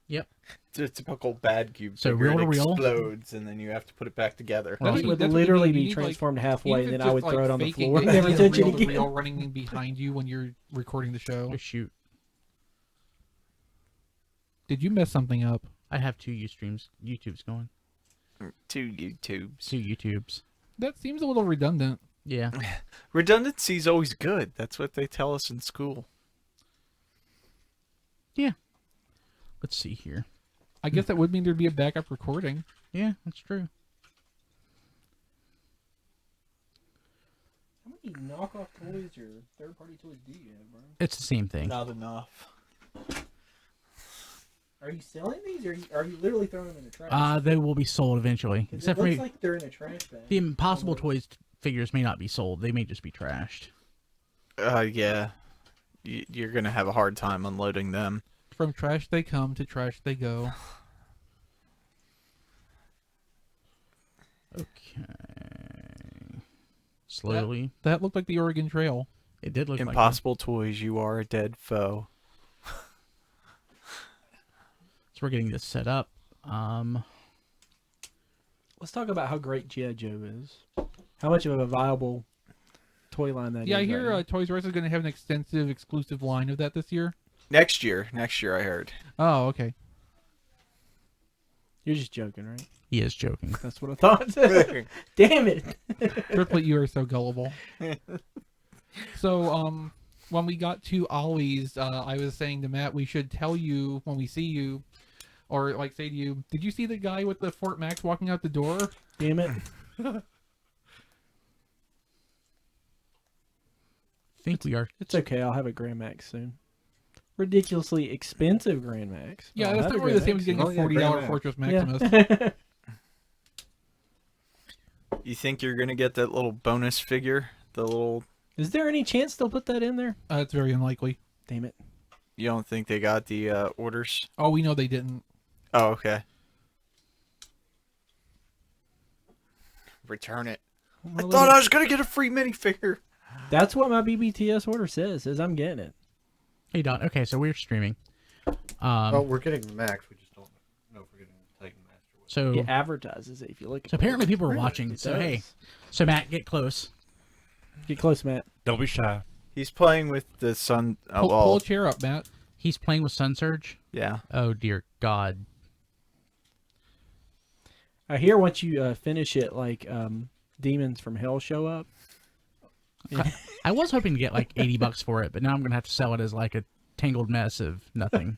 Yep. It's a typical bad cube. So figure. reel to It reel? explodes, and then you have to put it back together. Right. It would That's what literally you be need, transformed like, halfway, even and if then I it's would just, throw it like, on the faking floor it, and never you touch it reel to again. reel running behind you when you're recording the show. Oh, shoot. Did you mess something up? I have two YouTubes going. 2 YouTubes. Two YouTubes. That seems a little redundant. Yeah. Redundancy is always good. That's what they tell us in school. Yeah. Let's see here. I guess that would mean there'd be a backup recording. Yeah, that's true. How many knockoff toys or third-party toys do you have, Brian? It's the same thing. Not enough. Are you selling these, or are you literally throwing them in the trash? They will be sold eventually. 'Cause Except it for looks like they're in a trash bag. the Impossible Toys figures may not be sold. They may just be trashed. Yeah. You're going to have a hard time unloading them. From trash they come, to trash they go. Okay. Slowly. That looked like the Oregon Trail. It did look Impossible Toys, you are a dead foe. So we're getting this set up. Let's talk about how great G.I. Joe is. How much of a viable toy line that is. Yeah, I right hear now. Toys R Us is going to have an extensive exclusive line of that this year. Next year I heard. Oh, okay. You're just joking, right? He is joking. That's what I thought. Damn it. Triplet, you are so gullible. So, when we got to Ollie's, I was saying to Matt, we should tell you when we see you, or like say to you, did you see the guy with the Fort Max walking out the door? Damn it. Think we are. It's okay. I'll have a Grand Max soon. Ridiculously expensive Grand Max. Yeah, I'll that's have not a really the Grand same as Max getting a soon. $40 Fortress Maximus. Yeah. You think you're going to get that little bonus figure? The little... Is there any chance they'll put that in there? It's very unlikely. Damn it. You don't think they got the orders? Oh, we know they didn't. Oh, okay. Return it. I thought I was going to get a free minifigure. That's what my BBTS order says I'm getting it. Hey, Don. Okay, so we're streaming. Well, we're getting the Max. We just don't know if we're getting the Titan Master. So It advertises it if you look at So apparently people are Really? watching. It So does. hey, so Matt, get close. Get close, Matt. Don't be shy. He's playing with the sun. Oh, Pull well, a chair up, Matt. He's playing with Sun Surge. yeah. Oh dear God. I hear once you finish it, like demons from hell show up. I was hoping to get like $80 for it, but now I'm gonna have to sell it as like a tangled mess of nothing.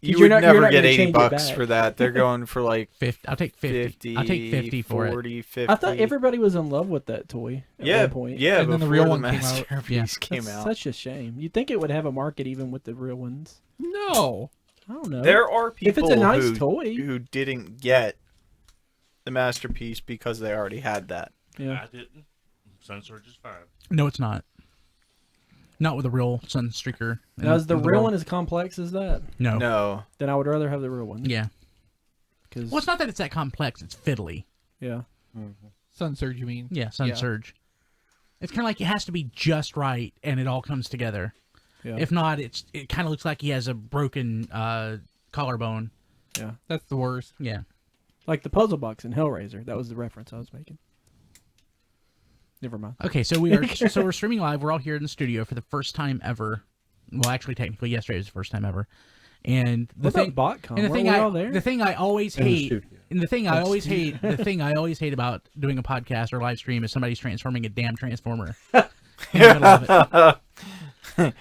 You you're would not- you're never not get gonna $80 change it back. for that. They're going for like 50. I'll take 50. 50. I'll take 50 for 40, 50. I thought everybody was in love with that toy at Yeah, one point. yeah. And then the before real one came out. Masterpiece Yeah. came That's out. such a shame. You'd think it would have a market even with the real ones. No. I don't know. There are people If it's a nice who, toy. who didn't get the Masterpiece because they already had that. Yeah. I didn't. Sunsurge is fine. No, it's not. Not with a real Sun Streaker. Now, is the in real world. one as complex as that? No. No. Then I would rather have the real one. Yeah. Cause, Well, it's not that it's that complex. It's fiddly. yeah. Sun Surge, you mean? Yeah, Sun Yeah. Surge. It's kind of like it has to be just right, and it all comes together. Yeah. If not, it kind of looks like he has a broken collarbone. Yeah. That's the worst. Yeah. Like the puzzle box in Hellraiser. That was the reference I was making. Never mind. Okay, so we are so we're streaming live. We're all here in the studio for the first time ever. Well, actually, technically, yesterday was the first time ever. And the What thing, about BotCon? and the Weren't thing we I, all there? the thing I always In the hate, studio. and the thing I always hate, the thing I always hate about doing a podcast or live stream is somebody's transforming a damn transformer. In the middle of it.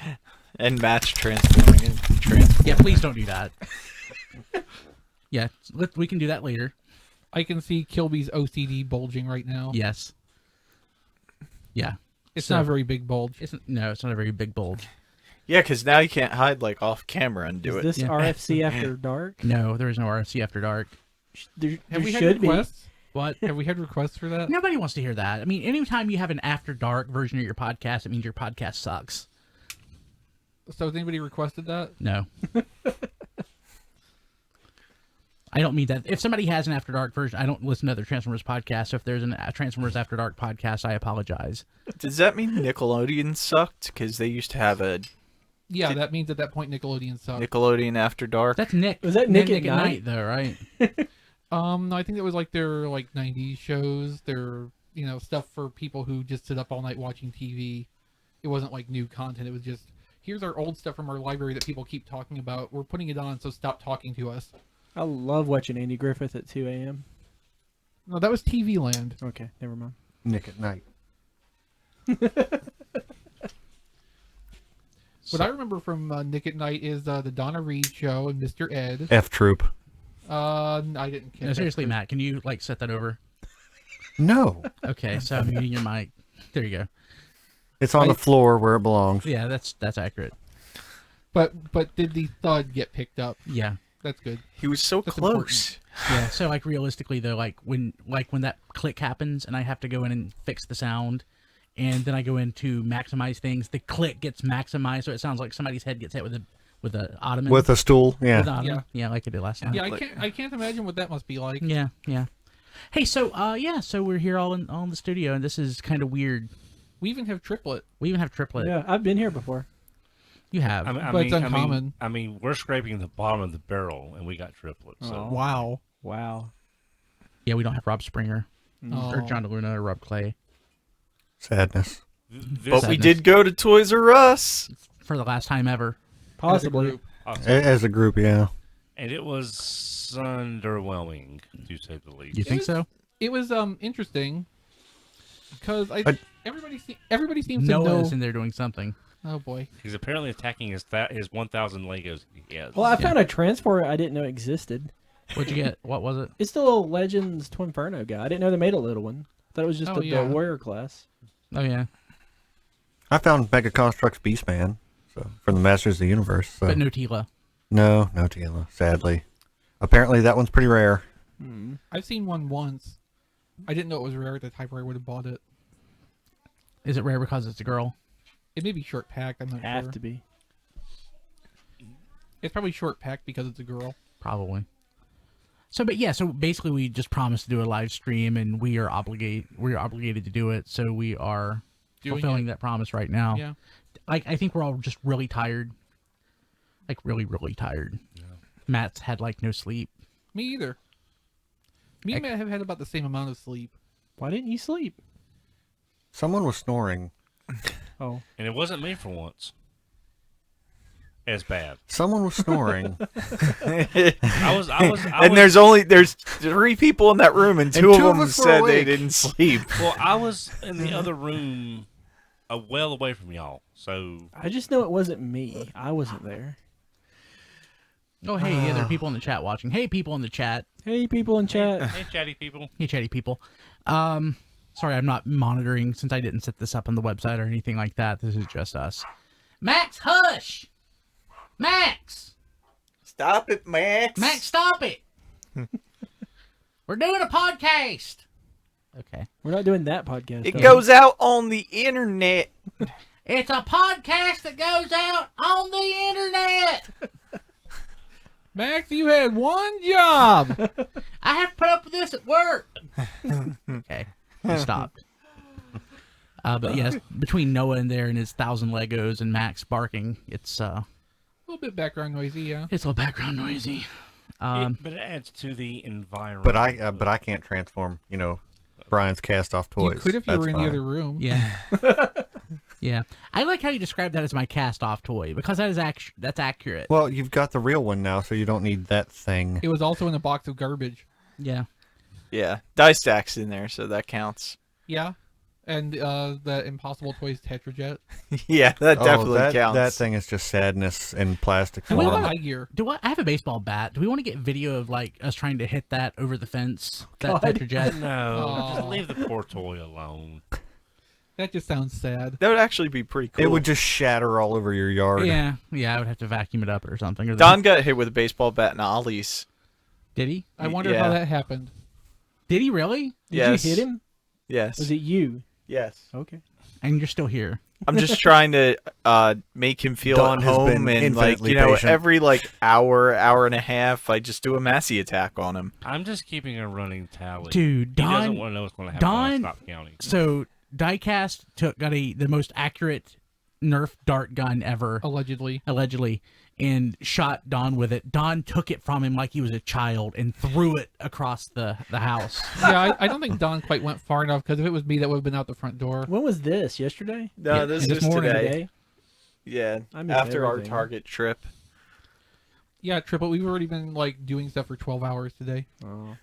And Matt's transforming it. Yeah, please don't do that. Yeah, we can do that later. I can see Kilby's OCD bulging right now. Yes. Yeah. It's So- not a very big bulge. It's not a very big bulge. Yeah, because now you can't hide like off camera and do Is it. this Yeah. RFC After Dark? No, there is no RFC After Dark. There Have we had should be. requests? What? Have we had requests for that? Nobody wants to hear that. I mean, anytime you have an After Dark version of your podcast, it means your podcast sucks. So has anybody requested that? No. I don't mean that. If somebody has an After Dark version, I don't listen to other Transformers podcasts. So if there's a Transformers After Dark podcast, I apologize. Does that mean Nickelodeon sucked? Because they used to have a Yeah, that means at that point Nickelodeon sucked. Nickelodeon After Dark. That's Nick. Was that Nick at Night? though, right? No, I think that was like their like 90s shows. Their stuff for people who just sit up all night watching TV. It wasn't like new content. It was just here's our old stuff from our library that people keep talking about. We're putting it on, so stop talking to us. I love watching Andy Griffith at 2 a.m. No, that was TV Land. Okay, never mind. Nick at Night. What I remember from Nick at Night is the Donna Reed show and Mr. Ed. F Troop. I didn't catch No, seriously, Matt, can you like set that over? No. Okay, so I'm muting your mic. There you go. It's on the floor where it belongs. Yeah, that's accurate. But did the thud get picked up? Yeah. That's good. He was so That's close. Yeah, so like realistically though, like when that click happens and I have to go in and fix the sound, and then I go in to maximize things, the click gets maximized, so it sounds like somebody's head gets hit with a ottoman. With a stool, yeah. With an ottoman. Yeah, like I did last time. Yeah, I can't imagine what that must be like. Yeah. Hey, so so we're here all in the studio, and this is kind of weird. We even have triplet. Yeah, I've been here before. You have. But it's uncommon. I mean, we're scraping the bottom of the barrel, and we got triplets. So. Wow. Yeah, we don't have Rob Springer Oh. or John DeLuna or Rob Clay Sadness. But we did go to Toys R Us. for the last time ever. Possibly. As a group, yeah. And it was underwhelming, to say the least. You think so? It was interesting because everybody seems to know. Noah's in there doing something. Oh boy. He's apparently attacking his 1,000 Legos he has. Well, I found a transporter I didn't know existed. What'd you get? What was it? It's the little Legends Twinferno guy. I didn't know they made a little one. I thought it was just Oh, the yeah. warrior class. Oh yeah, I found Mega Construx Beastman, so from the Masters of the Universe. So. but no Tila. No Tila, sadly. Apparently that one's pretty rare. I've seen one once. I didn't know it was rare at the time where I would have bought it. Is it rare because it's a girl? It may be short packed. I'm not Have sure. to be. It's probably short packed because it's a girl. Probably. So basically we just promised to do a live stream, and we're obligated to do it, so we are Doing fulfilling that promise right now. Yeah. Like, I think we're all just really tired. Like, really, really tired. Yeah. Matt's had, like, no sleep. Me either. Me and Matt have had about the same amount of sleep. Why didn't you sleep? Someone was snoring. Oh. And it wasn't me for once. As bad. Someone was snoring. I was. And there's 3 people in that room, and two of them said they didn't sleep. Well, I was in the other room, well away from y'all. So I just know it wasn't me. I wasn't there. Oh, hey, yeah, there are people in the chat watching. Hey, people in the chat. Hey, people in chat. hey, chatty people. Hey, chatty people. Sorry, I'm not monitoring since I didn't set this up on the website or anything like that. This is just us. Max, hush! Max! Stop it, Max. Max, stop it! We're doing a podcast! Okay. We're not doing that podcast. It though. goes out on the internet. It's a podcast that goes out on the internet! Max, you had one job. I have to put up with this at work! Okay. He stopped. But yes, between Noah in there and his 1,000 Legos and Max barking, it's A little bit background noisy, yeah. it's a little background noisy. But it adds to the environment. But I can't transform, Brian's cast off toys. You could if you That's were in fine. the other room. Yeah. Yeah. I like how you describe that as my cast-off toy, because that is that's accurate. Well, you've got the real one now, so you don't need that thing. It was also in a box of garbage. Yeah. Yeah, Die Stack's in there, so that counts. Yeah. And the Impossible Toys Tetrajet. Yeah, that definitely that, counts. That thing is just sadness in plastic And what form. about High gear. I have a baseball bat. Do we want to get video of like us trying to hit that over the fence? That God. Tetrajet? No, just Aw. leave the poor toy alone. That just sounds sad. That would actually be pretty cool. It would just shatter all over your yard. Yeah. Yeah, I would have to vacuum it up or something. Or Don got hit with a baseball bat in Ollie's. Did he? I wonder Yeah. how that happened. Did he really? Did Yes. you hit him? Yes. Was it you? Yes. Okay. And you're still here. I'm just trying to make him feel Don at has been home, and infinitely patient. every hour and a half, I just do a Massey attack on him. I'm just keeping a running tally. Dude, He Don. doesn't want to know what's going to happen when I Don- stop counting. So Diecast got the most accurate Nerf dart gun ever, Allegedly. and shot Don with it. Don took it from him like he was a child and threw it across the house. Yeah, I don't think Don quite went far enough, because if it was me, that would have been out the front door. When was this? Yesterday? No, Yeah, this this is morning, today. Yeah, I missed after our everything. Target trip. Yeah, Triple, we've already been like doing stuff for 12 hours today. Oh.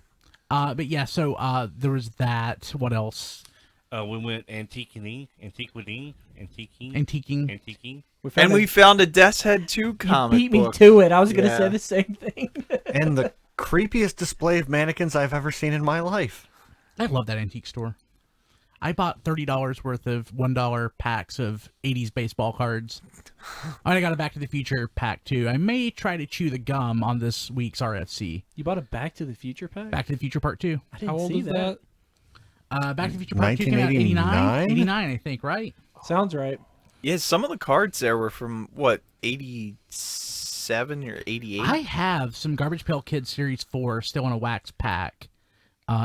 But yeah, so there was that. What else? We went antiquing. Antiquing. And we found a Death's Head 2 You comic beat book. me to it. I was going to say Yeah. the same thing. And the creepiest display of mannequins I've ever seen in my life. I love that antique store. I bought $30 worth of $1 packs of 80s baseball cards. I got a Back to the Future pack too. I may try to chew the gum on this week's RFC. You bought a Back to the Future pack? Back to the Future Part 2. I didn't How old see is that? Back to the Future Part 2 came out in 89? 1989? 89, I think, right? Sounds right. Yeah, some of the cards there were from, what, 87 or 88? I have some Garbage Pail Kids Series 4 still in a wax pack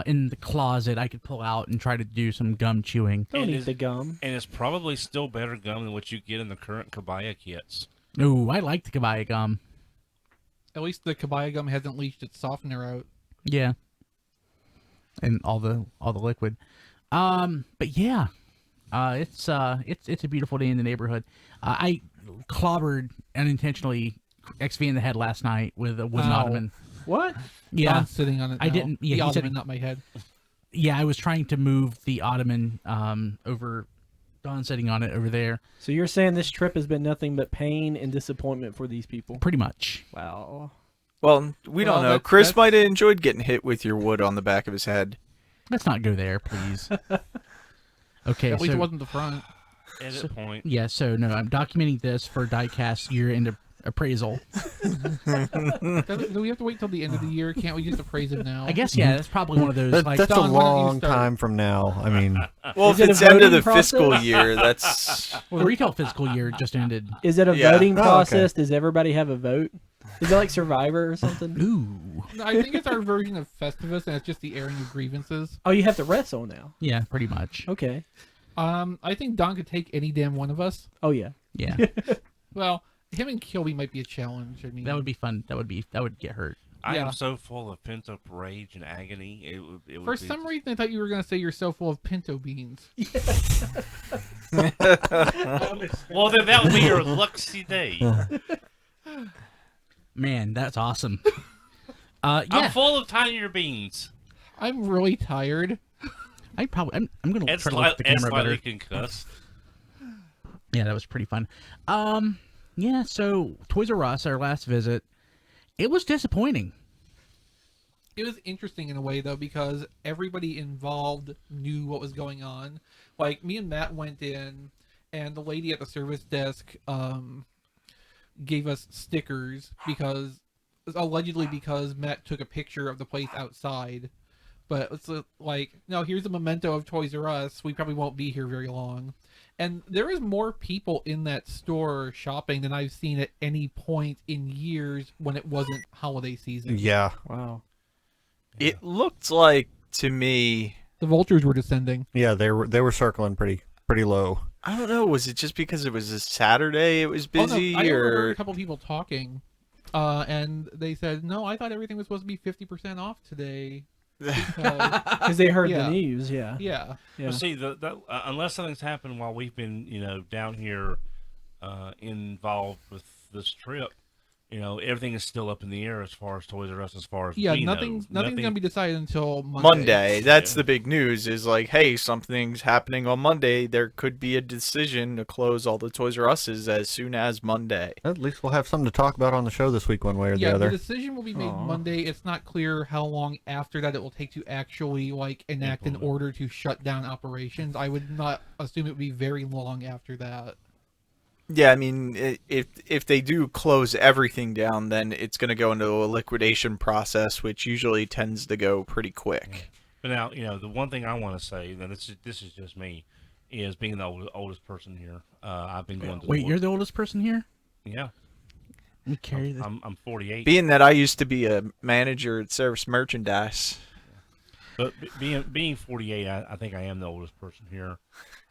in the closet. I could pull out and try to do some gum chewing. Don't And eat is- the gum. And it's probably still better gum than what you get in the current Kabaya kits. Ooh, I like the Kabaya gum. At least the Kabaya gum hasn't leached its softener out. Yeah. And all the liquid. But yeah. It's a beautiful day in the neighborhood. I clobbered unintentionally XV in the head last night with a wooden Ow. ottoman. What? Yeah. Don's sitting on it I now. didn't- yeah, the he said ottoman, it- not my head. Yeah, I was trying to move the ottoman over Don sitting on it over there. So you're saying this trip has been nothing but pain and disappointment for these people? Pretty much. Wow. Well, we Well, don't know. that's- Chris that's- might have enjoyed getting hit with your wood on the back of his head. Let's not go there, please. Okay, At least it so wasn't the front. Edit point. yeah, so no, I'm documenting this for Diecast year-end appraisal. Do we have to wait till the end of the year? Can't we just appraise it now? I guess yeah, that's probably one of those That, like that's Don, a why don't you long start? time from now. I mean, Well, Is if it a it's end of the voting fiscal process? year, that's... well, the retail fiscal year just ended. Is it a Yeah. voting Oh, okay. process? Does everybody have a vote? Is it like Survivor or something? Ooh, I think it's our version of Festivus, and it's just the airing of grievances. Oh, you have to wrestle now. yeah, pretty much. Okay. I think Don could take any damn one of us. Oh, yeah. Yeah, Well, him and Kilby might be a challenge. I mean, that would be fun. That would get hurt. I Yeah. am so full of pent up rage and agony. It would For be... some reason, I thought you were going to say you're so full of pinto beans. Well, then that would be your lucky day. Man, that's awesome. I'm Yeah, full of tinier beans. I'm really tired. I'm gonna And, try to look at the camera slightly better. concussed. Yeah, that was pretty fun. Yeah, so Toys R Us, our last visit, it was disappointing. It was interesting in a way, though, because everybody involved knew what was going on. Like, me and Matt went in, and the lady at the service desk gave us stickers allegedly because Matt took a picture of the place outside. But it's like, no, here's a memento of Toys R Us. We probably won't be here very long. And there is more people in that store shopping than I've seen at any point in years when it wasn't holiday season. yeah. Wow. It looked like, to me... The vultures were descending. Yeah, they were circling pretty low. I don't know. Was it just because it was a Saturday it was Oh, no, busy? I or heard a couple people talking, and they said, no, I thought everything was supposed to be 50% off today. Because, Because they heard Yeah. the news, yeah. yeah. Yeah. But see, unless something's happened while we've been, down here involved with this trip, everything is still up in the air as far as Toys R Us, as far as Yeah, we know. nothing's going to be decided until Monday. Monday. That's Yeah. the big news. Is like, hey, something's happening on Monday. There could be a decision to close all the Toys R Us's as soon as Monday. At least we'll have something to talk about on the show this week, one way or Yeah, the the other. decision will be made Aw. Monday. It's not clear how long after that it will take to actually enact an order to shut down operations. I would not assume it would be very long after that. Yeah, I mean, if they do close everything down, then it's going to go into a liquidation process, which usually tends to go pretty quick. But now, the one thing I want to say, and this is just me, is being the oldest person here. I've been going to. Wait, you're the oldest person here? Yeah. Let me carry this. I'm 48. Being that I used to be a manager at Service Merchandise. But being 48, I think I am the oldest person here.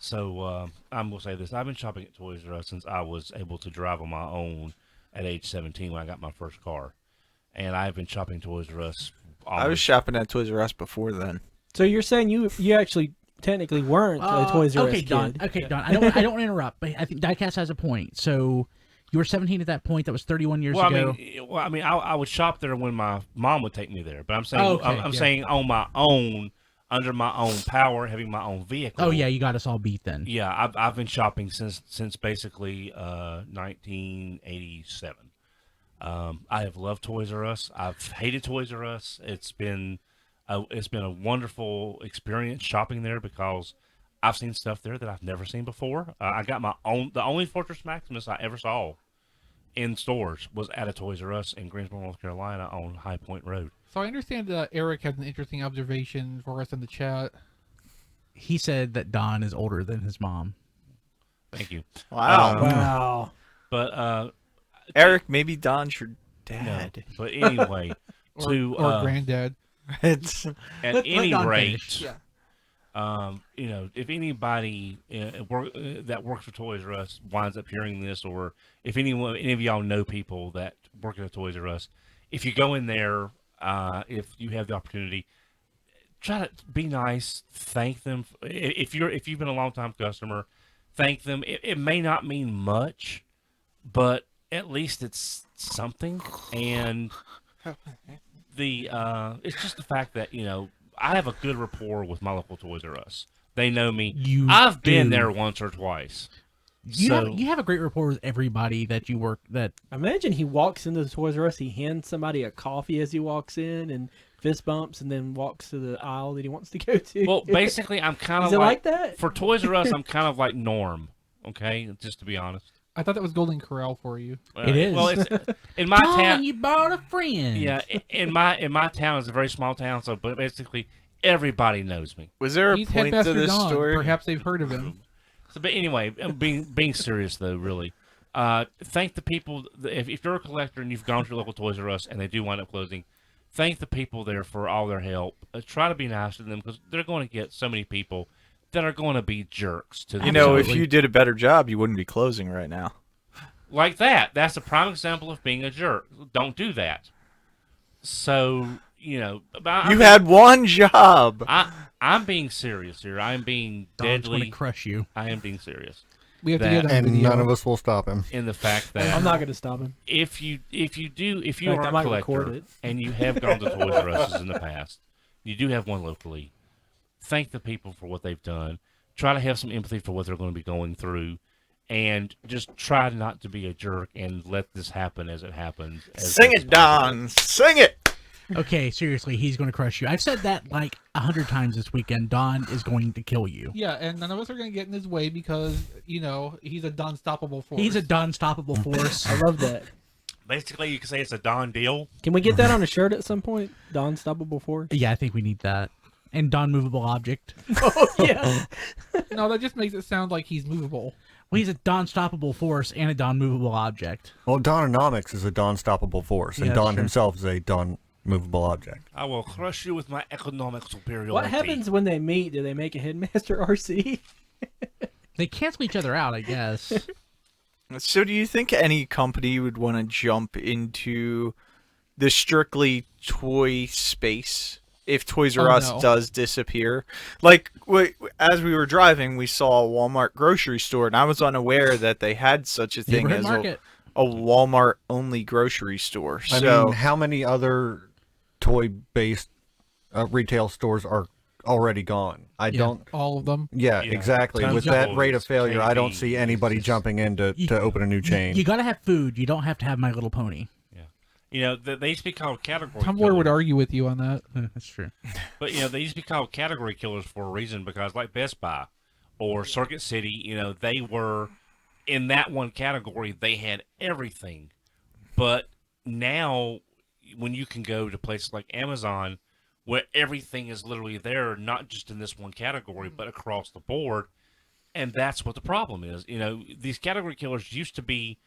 So I'm gonna say this: I've been shopping at Toys R Us since I was able to drive on my own at age 17 when I got my first car, and I've been shopping at Toys R Us. I was shopping at Toys R Us before then. So you're saying you actually technically weren't a Toys R Us kid. Don. Okay, Don. I don't want to interrupt, but I think Diecast has a point. So you were 17 at that point. That was 31 years ago. I mean, I would shop there when my mom would take me there. But I'm saying, I'm yeah. saying on my own, under my own power, having my own vehicle. Oh yeah, you got us all beat then. Yeah, I've been shopping since basically 1987. I have loved Toys R Us. I've hated Toys R Us. It's been a wonderful experience shopping there because I've seen stuff there that I've never seen before. I got my own. The only Fortress Maximus I ever saw in stores was at a Toys R Us in Greensboro, North Carolina, on High Point Road. So I understand Eric had an interesting observation for us in the chat. He said that Don is older than his mom. Thank you. Wow. Wow. But Eric, maybe Don's your dad. no. But anyway, or granddad. It's at Let any Don rate, finish. if anybody that works for Toys R Us winds up hearing this, or if any of y'all know people that work at a Toys R Us, if you go in there, if you have the opportunity, try to be nice, thank them. If you've been a long time customer, thank them. It may not mean much, but at least it's something. And it's just the fact that I have a good rapport with my local Toys R Us. They know me. I've been there once or twice. You have a great rapport with everybody that you work. That Imagine he walks into the Toys R Us, he hands somebody a coffee as he walks in, and fist bumps, and then walks to the aisle that he wants to go to. Well, basically, I'm kind of like that for Toys R Us. I'm kind of like Norm. Okay, just to be honest. I thought that was Golden Corral for you. It is. Well, it's in my Don, town. you bought a friend. Yeah, in my town, it's a very small town, so but basically everybody knows me. Was there a He's point to Headmaster this Don. story? Perhaps they've heard of him. So, but anyway, being serious though, really, thank the people. If you're a collector and you've gone to your local Toys R Us and they do wind up closing, thank the people there for all their help. Try to be nice to them because they're going to get so many people that are going to be jerks to them. If you did a better job, you wouldn't be closing right now. Like that. That's a prime example of being a jerk. Don't do that. So, you had one job. I'm being serious here. I'm being Don's going to deadly. crush you. I am being serious. We have to That- get on And video. none of us will stop him. In the fact that I'm not going to stop him. if you fact, are I a might record collector it. and you have gone to Toys R Us in the past, you do have one locally. Thank the people for what they've done. Try to have some empathy for what they're going to be going through. And just try not to be a jerk and let this happen as it happens. Sing it, Don. Sing it. Okay, seriously, he's going to crush you. I've said that like 100 times this weekend. Don is going to kill you. Yeah, and none of us are going to get in his way because, he's a Don-stoppable force. He's a Don-stoppable force. I love that. Basically, you can say it's a Don deal. Can we get that on a shirt at some point? Don Stoppable Force? Yeah, I think we need that. And Don Movable Object. Oh, yeah. No, that just makes it sound like he's movable. Well, he's a Don-stoppable force and a Don-movable object. Well, Dononomics is a Don-stoppable force, Yeah, and Don that's true. himself is a Don-movable object. I will crush you with my economic superiority. What happens when they meet? Do they make a Headmaster RC? They cancel each other out, I guess. So do you think any company would want to jump into the strictly toy space if Toys R Us no. does disappear? Like, as we were driving, we saw a Walmart grocery store, and I was unaware that they had such a thing Neighborhood as market. a Walmart-only grocery store. I So, mean, how many other toy-based retail stores are already gone? I don't. All of them. Yeah, Yeah, exactly. tons With of that rate of those, failure, I don't KB, see anybody just- jumping in to open a new chain. You got to have food. You don't have to have My Little Pony. They used to be called category Tumblr killers. would argue with you on that. That's true. But, they used to be called category killers for a reason because, like Best Buy or Circuit City, they were in that one category. They had everything. But now, when you can go to places like Amazon, where everything is literally there, not just in this one category, but across the board, and that's what the problem is. These category killers used to be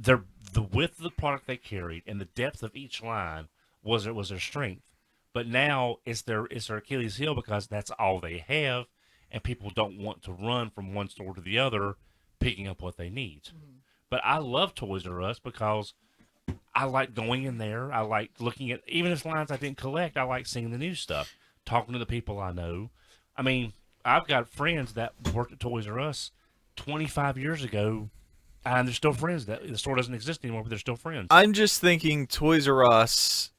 the width of the product they carried and the depth of each line was their strength. But now it's their Achilles heel because that's all they have, and people don't want to run from one store to the other picking up what they need. But I love Toys R Us because I like going in there. I like looking at, even if lines I didn't collect, I like seeing the new stuff, talking to the people I know. I mean, I've got friends that worked at Toys R Us 25 years ago, and they're still friends. That the store doesn't exist anymore, but they're still friends. I'm just thinking Toys R Us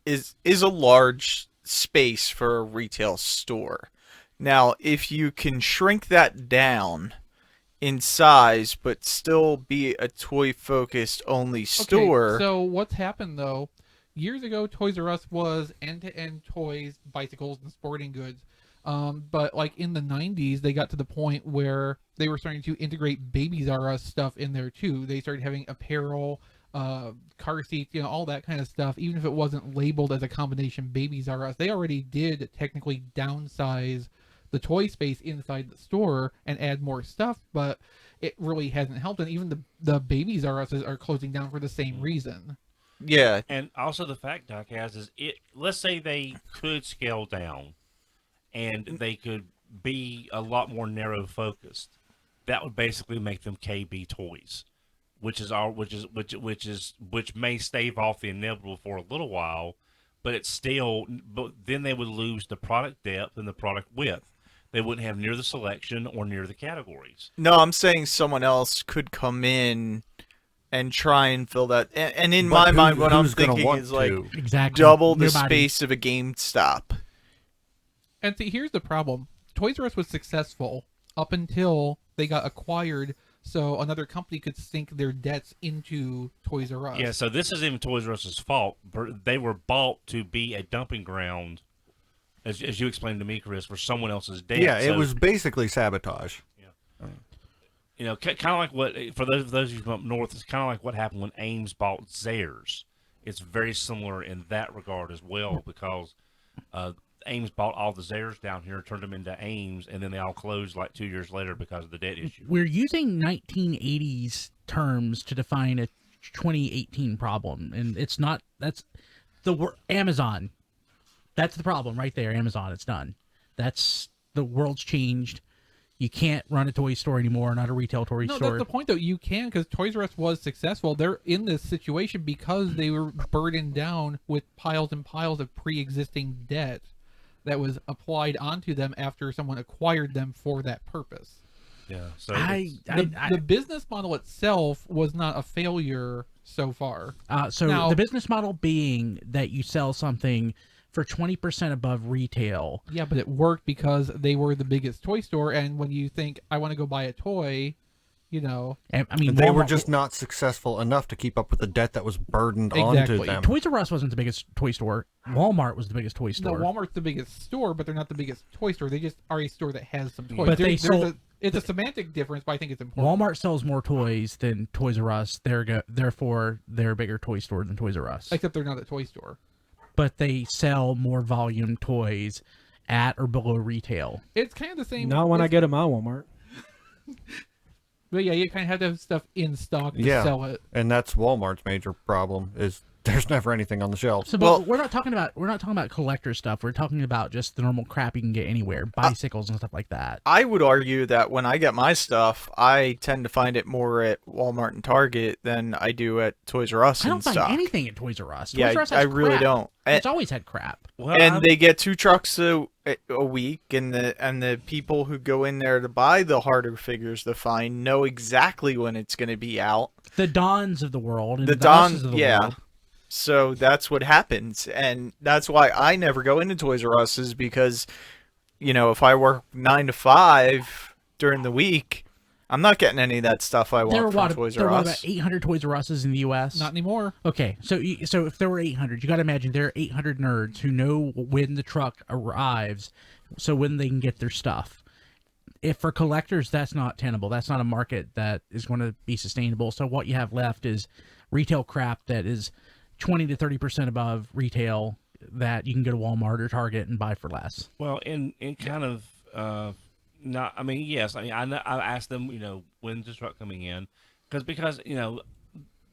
is a large space for a retail store. Now, if you can shrink that down in size but still be a toy-focused only store. Okay, so what's happened though? Years ago, Toys R Us was end-to-end toys, bicycles, and sporting goods. But like in the 90s, they got to the point where they were starting to integrate Babies R Us stuff in there too. They started having apparel, car seats, all that kind of stuff. Even if it wasn't labeled as a combination Babies R Us, they already did technically downsize the toy space inside the store and add more stuff, but it really hasn't helped. And even the Babies R Us are closing down for the same reason. Yeah. And also the fact, Doc, is let's say they could scale down and they could be a lot more narrow focused. That would basically make them KB Toys, which may stave off the inevitable for a little while, but then they would lose the product depth and the product width. They wouldn't have near the selection or near the categories. No, I'm saying someone else could come in and try and fill that. And in my mind, what I'm thinking is like Exactly. double the Nobody. space of a GameStop. And see, here's the problem. Toys R Us was successful up until they got acquired, so another company could sink their debts into Toys R Us. Yeah, so this isn't even Toys R Us's fault. They were bought to be a dumping ground, as you explained to me, Chris, for someone else's debt. Yeah, it was basically sabotage. Kind of like what, for those of you from up north, it's kind of like what happened when Ames bought Zayres. It's very similar in that regard as well, because Ames bought all the Zayres down here, turned them into Ames, and then they all closed like 2 years later because of the debt issue. We're using 1980s terms to define a 2018 problem, and it's not. That's the Amazon. That's the problem right there. Amazon. It's done. That's the world's changed. You can't run a toy store anymore, not a retail toy No, store. that's the point, though. You can, because Toys R Us was successful. They're in this situation because they were burdened down with piles and piles of pre-existing debt that was applied onto them after someone acquired them for that purpose. Yeah. So The business model itself was not a failure so far. So Now- the business model being that you sell something for 20% above retail. Yeah, but it worked because they were the biggest toy store, and when you think, I want to go buy a toy, I mean, They were Walmart- just not successful enough to keep up with the debt that was burdened onto Exactly. them. Toys R Us wasn't the biggest toy store. Walmart was the biggest toy no, store. Walmart's the biggest store, but they're not the biggest toy store. They just are a store that has some toys. But There- they there's sold- it's a semantic difference, but I think it's important. Walmart sells more toys than Toys R Us. Therefore, they're a bigger toy store than Toys R Us. Except they're not a toy store. But they sell more volume toys at or below retail. It's kind of the same. Not when I it's- go to my Walmart. But yeah, you kind of have to have stuff in stock to Yeah. sell it. And that's Walmart's major problem is there's never anything on the shelves. So, but we're not talking about collector stuff. We're talking about just the normal crap you can get anywhere, bicycles and stuff like that. I would argue that when I get my stuff, I tend to find it more at Walmart and Target than I do at Toys R Us I don't and find stuff. anything at Toys R Us. Yeah, Toys R Us I has really crap. don't. It's always had crap. well, And they get 2 trucks a week, and the people who go in there to buy the harder figures to find know exactly when it's going to be out. The Dons of the world and The Us's of the yeah. world. So that's what happens, and that's why I never go into Toys R Us, is because, if I work 9 to 5 during the week, I'm not getting any of that stuff I There want were from Toys there R were Us. about 800 Toys R Us's in the U.S. Not anymore. Okay, so if there were 800, you got to imagine there are 800 nerds who know when the truck arrives, so when they can get their stuff. If for collectors, that's not tenable. That's not a market that is going to be sustainable. So what you have left is retail crap that is 20 to 30% above retail that you can go to Walmart or Target and buy for less. Well, in kind of not. I mean, yes. I mean, I asked them, when's the truck coming in, because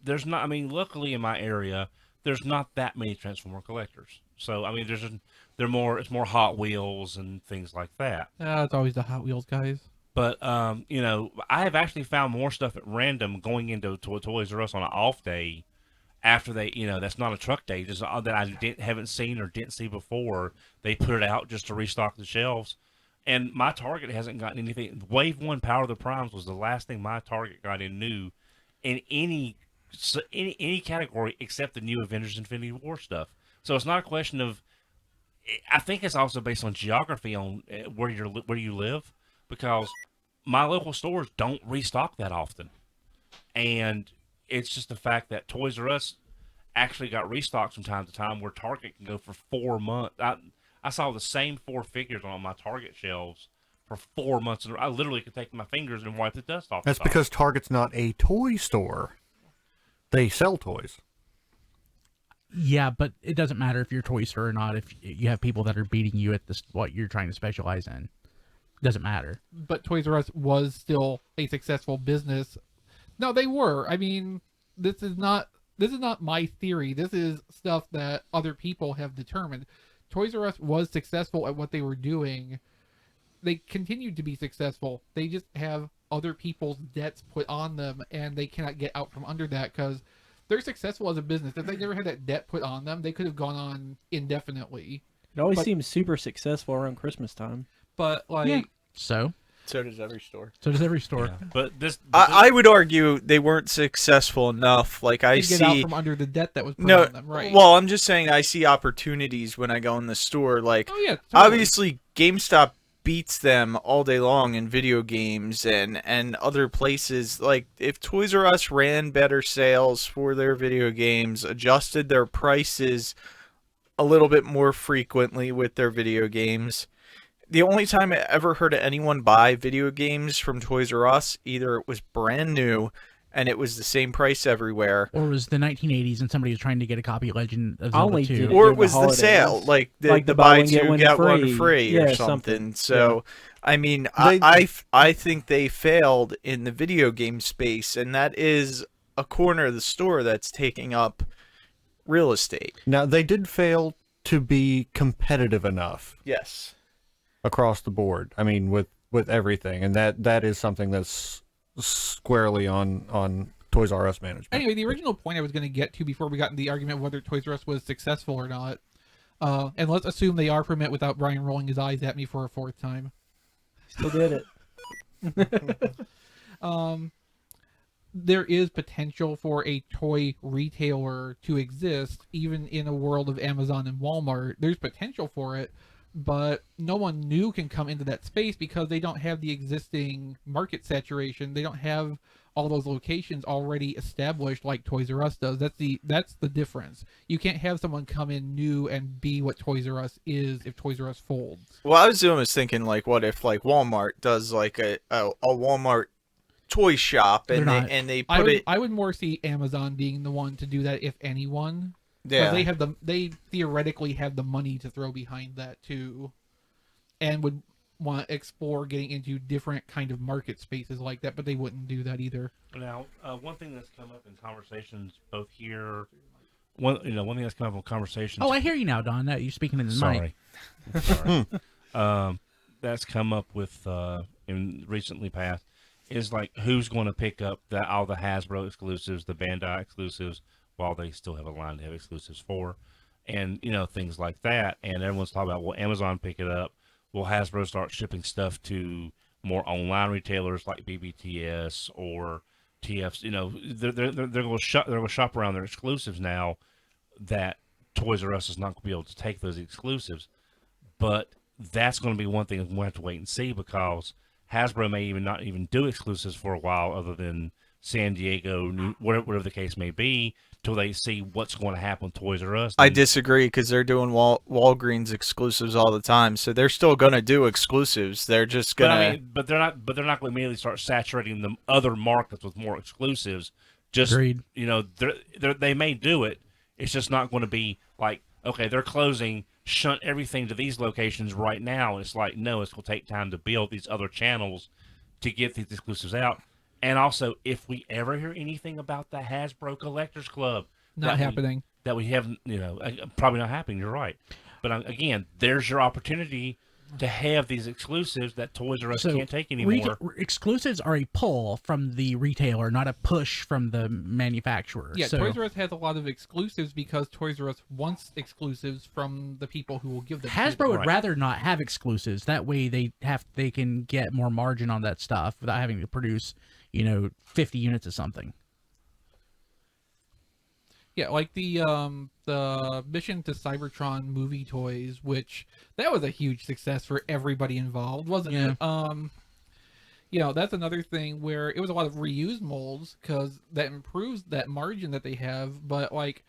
there's not. I mean, luckily in my area, there's not that many Transformer collectors. So I mean, it's more Hot Wheels and things like that. It's always the Hot Wheels guys. But you know, I have actually found more stuff at random going into Toys R Us on an off day. After they, you know, that's not a truck day, just that I haven't seen or didn't see before. They put it out just to restock the shelves, and my Target hasn't gotten anything. Wave 1 Power of the Primes was the last thing my Target got in new, in any category except the new Avengers Infinity War stuff. So it's not a question of. I think it's also based on geography on where you live, because my local stores don't restock that often, and it's just the fact that Toys R Us actually got restocked from time to time, where Target can go for 4 months. I saw the same 4 figures on my Target shelves for 4 months, and I literally could take my fingers and wipe the dust off. That's because Target's not a toy store. They sell toys. Yeah, but it doesn't matter if you're a toy store or not. If you have people that are beating you at what you're trying to specialize in, it doesn't matter. But Toys R Us was still a successful business. No, they were. I mean, this is not my theory. This is stuff that other people have determined. Toys R Us was successful at what they were doing. They continued to be successful. They just have other people's debts put on them, and they cannot get out from under that because they're successful as a business. If they never had that debt put on them, they could have gone on indefinitely. It always seems super successful around Christmas time. But, like... Yeah. So does every store. So does every store. Yeah. But I would argue they weren't successful enough. Like I get out from under the debt that was put on them, right? Well, I'm just saying I see opportunities when I go in the store. Like, oh, yeah, totally. Obviously, GameStop beats them all day long in video games and other places. Like, if Toys R Us ran better sales for their video games, adjusted their prices a little bit more frequently with their video games. The only time I ever heard of anyone buy video games from Toys R Us, either it was brand new and it was the same price everywhere, or it was the 1980s and somebody was trying to get a copy of Legend of Only Zelda 2. did it or it during was the the sale, holidays. like the buy two get one free or something. So I mean, I think they failed in the video game space, and that is a corner of the store that's taking up real estate. Now, they did fail to be competitive enough. Yes. Across the board. I mean, with everything, and that is something that's squarely on Toys R Us management. Anyway, the original point I was going to get to before we got into the argument of whether Toys R Us was successful or not, and let's assume they are from it without Brian rolling his eyes at me for a 4th time. Still did it. There is potential for a toy retailer to exist, even in a world of Amazon and Walmart. There's potential for it, but no one new can come into that space because they don't have the existing market saturation. They don't have all those locations already established like Toys R Us does. That's the difference. You can't have someone come in new and be what Toys R Us is if Toys R Us folds. Well, I was thinking, like, what if like Walmart does like a Walmart toy shop and they put it. I would more see Amazon being the one to do that, if anyone. Yeah. They theoretically have the money to throw behind that too, and would want to explore getting into different kind of market spaces like that, but they wouldn't do that either. Now, one thing that's come up in conversations both here, one thing that's come up in conversations. Oh, I hear you now, Don. You're speaking in the mic. Sorry. That's come up with in recently past is like who's going to pick up all the Hasbro exclusives, the Bandai exclusives, while they still have a line to have exclusives for, and things like that. And everyone's talking about, will Amazon pick it up? Will Hasbro start shipping stuff to more online retailers like BBTS or TFs? They're going to shop around their exclusives now. That Toys R Us is not going to be able to take those exclusives, but that's going to be one thing we'll have to wait and see, because Hasbro may not even do exclusives for a while, other than San Diego, whatever the case may be, till they see what's going to happen with Toys R Us. I disagree, because they're doing Walgreens exclusives all the time, so they're still going to do exclusives. They're just going to. But they're not going to immediately start saturating the other markets with more exclusives. Just Agreed. They may do it. It's just not going to be like, okay, they're closing, shunt everything to these locations right now. It's like, no, it's going to take time to build these other channels to get these exclusives out. And also, if we ever hear anything about the Hasbro Collectors Club, Not happening. that we haven't, probably not happening. You're right. But again, there's your opportunity to have these exclusives that Toys R Us can't take anymore. Exclusives are a pull from the retailer, not a push from the manufacturer. Yeah, so, Toys R Us has a lot of exclusives because Toys R Us wants exclusives from the people who will give them. Hasbro would rather not have exclusives. That way they can get more margin on that stuff without having to produce, 50 units of something. Yeah, like the Mission to Cybertron movie toys, which that was a huge success for everybody involved, wasn't it? That's another thing where it was a lot of reused molds because that improves that margin that they have. But like,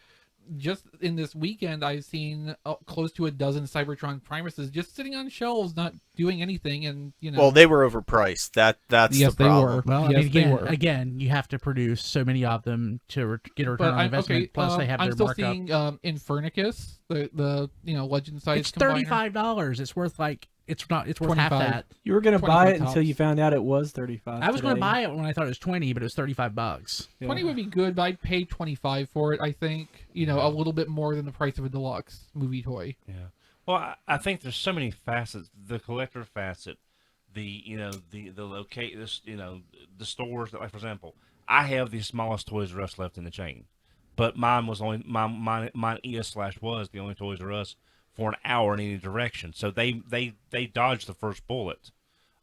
just in this weekend, I've seen close to a dozen Cybertron Primuses just sitting on shelves, not doing anything, and Well, they were overpriced. That's yes, the problem. they were. Well, Yes, they were. again, you have to produce so many of them to get a return on investment. Plus, they have I'm their still markup. seeing Infernicus, the Legend size. It's combiner. $35. It's worth it's worth 25. half that. You were gonna 20 buy it tops. until you found out it was 35. I was going to today. buy it when I thought it was 20, but it was $35. Yeah. 20 would be good, but I'd pay 25 for it. I think a little bit more than the price of a deluxe movie toy. Yeah. Well, I think there's so many facets. The collector facet, the locate this, the stores that, like, for example, I have the smallest Toys R Us left in the chain, but mine was only mine was the only Toys R Us for an hour in any direction. So they dodged the first bullet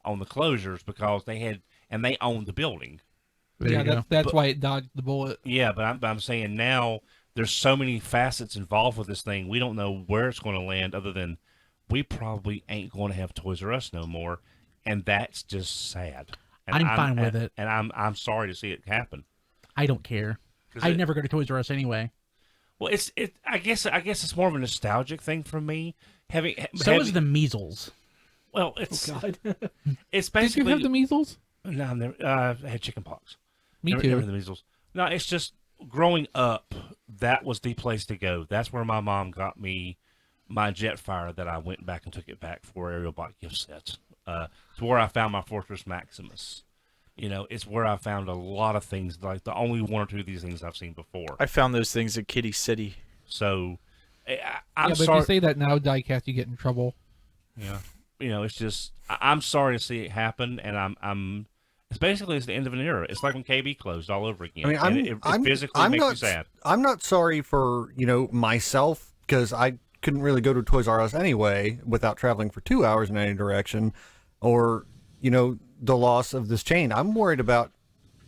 on the closures because they owned the building. That's why it dodged the bullet. Yeah, but I'm saying now there's so many facets involved with this thing. We don't know where it's going to land other than we probably ain't going to have Toys R Us no more, and that's just sad. And I'm fine with it. And I'm sorry to see it happen. I don't care. I never go to Toys R Us anyway. Well, I guess it's more of a nostalgic thing for me. So is the measles. Well, it's Oh God. it's Did basically you have the measles? No, I had chickenpox. Me Never too. had the measles. No, it's just growing up. That was the place to go. That's where my mom got me my Jetfire that I went back and took it back for Aerial Bot gift sets. It's where I found my Fortress Maximus. It's where I found a lot of things, like the only one or two of these things I've seen before. I found those things at Kitty City. So, But if you say that now, Diecast, you get in trouble. Yeah. It's just I'm sorry to see it happen, and I'm. It's basically the end of an era. It's like when KB closed all over again. I mean, it physically makes me sad. I'm not sorry for myself because I couldn't really go to Toys R Us anyway without traveling for 2 hours in any direction, or the loss of this chain. I'm worried about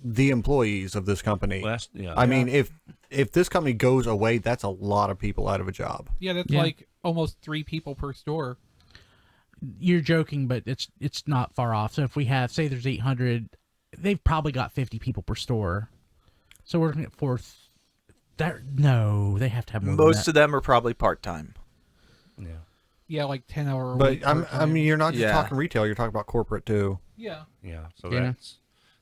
the employees of this company. Well, I mean, if this company goes away, that's a lot of people out of a job. Yeah, that's like almost 3 people per store. You're joking, but it's not far off. So if we have, say there's 800, they've probably got 50 people per store. So we're looking at no, they have to have more Most than of them are probably part-time. Yeah. Yeah, like 10-hour. But I mean, you're not just Yeah. talking retail; you're talking about corporate too. Yeah. Yeah. So Yeah. that's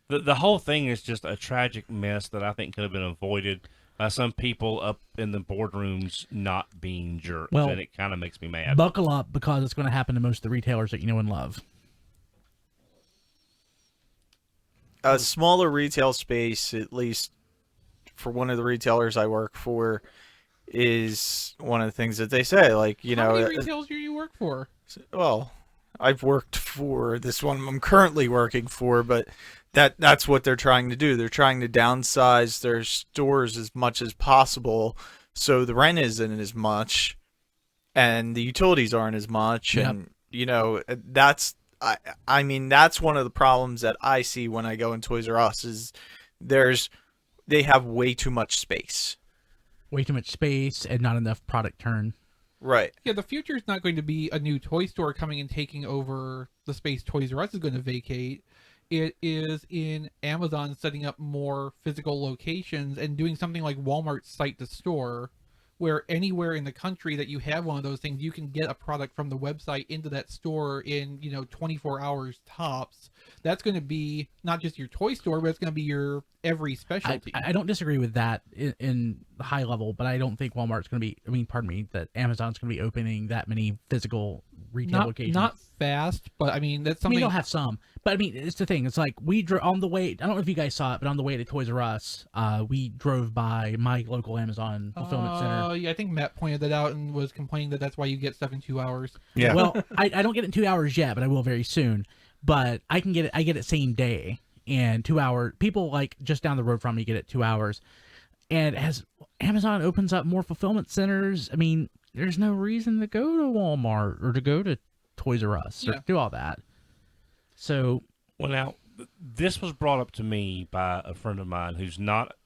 the whole thing is just a tragic mess that I think could have been avoided by some people up in the boardrooms not being jerks, Well, and it kind of makes me mad. Buckle up, because it's going to happen to most of the retailers that you know and love. A smaller retail space, at least for one of the retailers I work for, is one of the things that they say. Like, How many retailers do you work for? well, I've worked for this one I'm currently working for, but that's what they're trying to do. They're trying to downsize their stores as much as possible, so the rent isn't as much, and the utilities aren't as much, Yep. and that's I mean that's one of the problems that I see when I go in Toys R Us is they have way too much space. Way too much space and not enough product turn. Right. Yeah, the future is not going to be a new toy store coming and taking over the space Toys R Us is going to vacate. It is in Amazon setting up more physical locations and doing something like Walmart's site to store, where anywhere in the country that you have one of those things, you can get a product from the website into that store in 24 hours tops. That's going to be not just your toy store, but it's going to be your every specialty. I don't disagree with that in the high level, but I don't think Walmart's going to be, that Amazon's going to be opening that many physical retail not locations. not fast, but I mean that's I mean, something. they'll have some, but I mean, it's the thing. It's like we drove on the way. I don't know if you guys saw it, but on the way to Toys R Us, we drove by my local Amazon fulfillment center. Yeah, I think Matt pointed that out and was complaining that that's why you get stuff in 2 hours. Yeah. Well, I don't get it in 2 hours yet, but I will very soon. But I can get it. I get it same day, and 2 hour. People like just down the road from me get it 2 hours. And as Amazon opens up more fulfillment centers, I mean, there's no reason to go to Walmart or to go to Toys R Us or Yeah. do all that. So, Well, now this was brought up to me by a friend of mine who's not.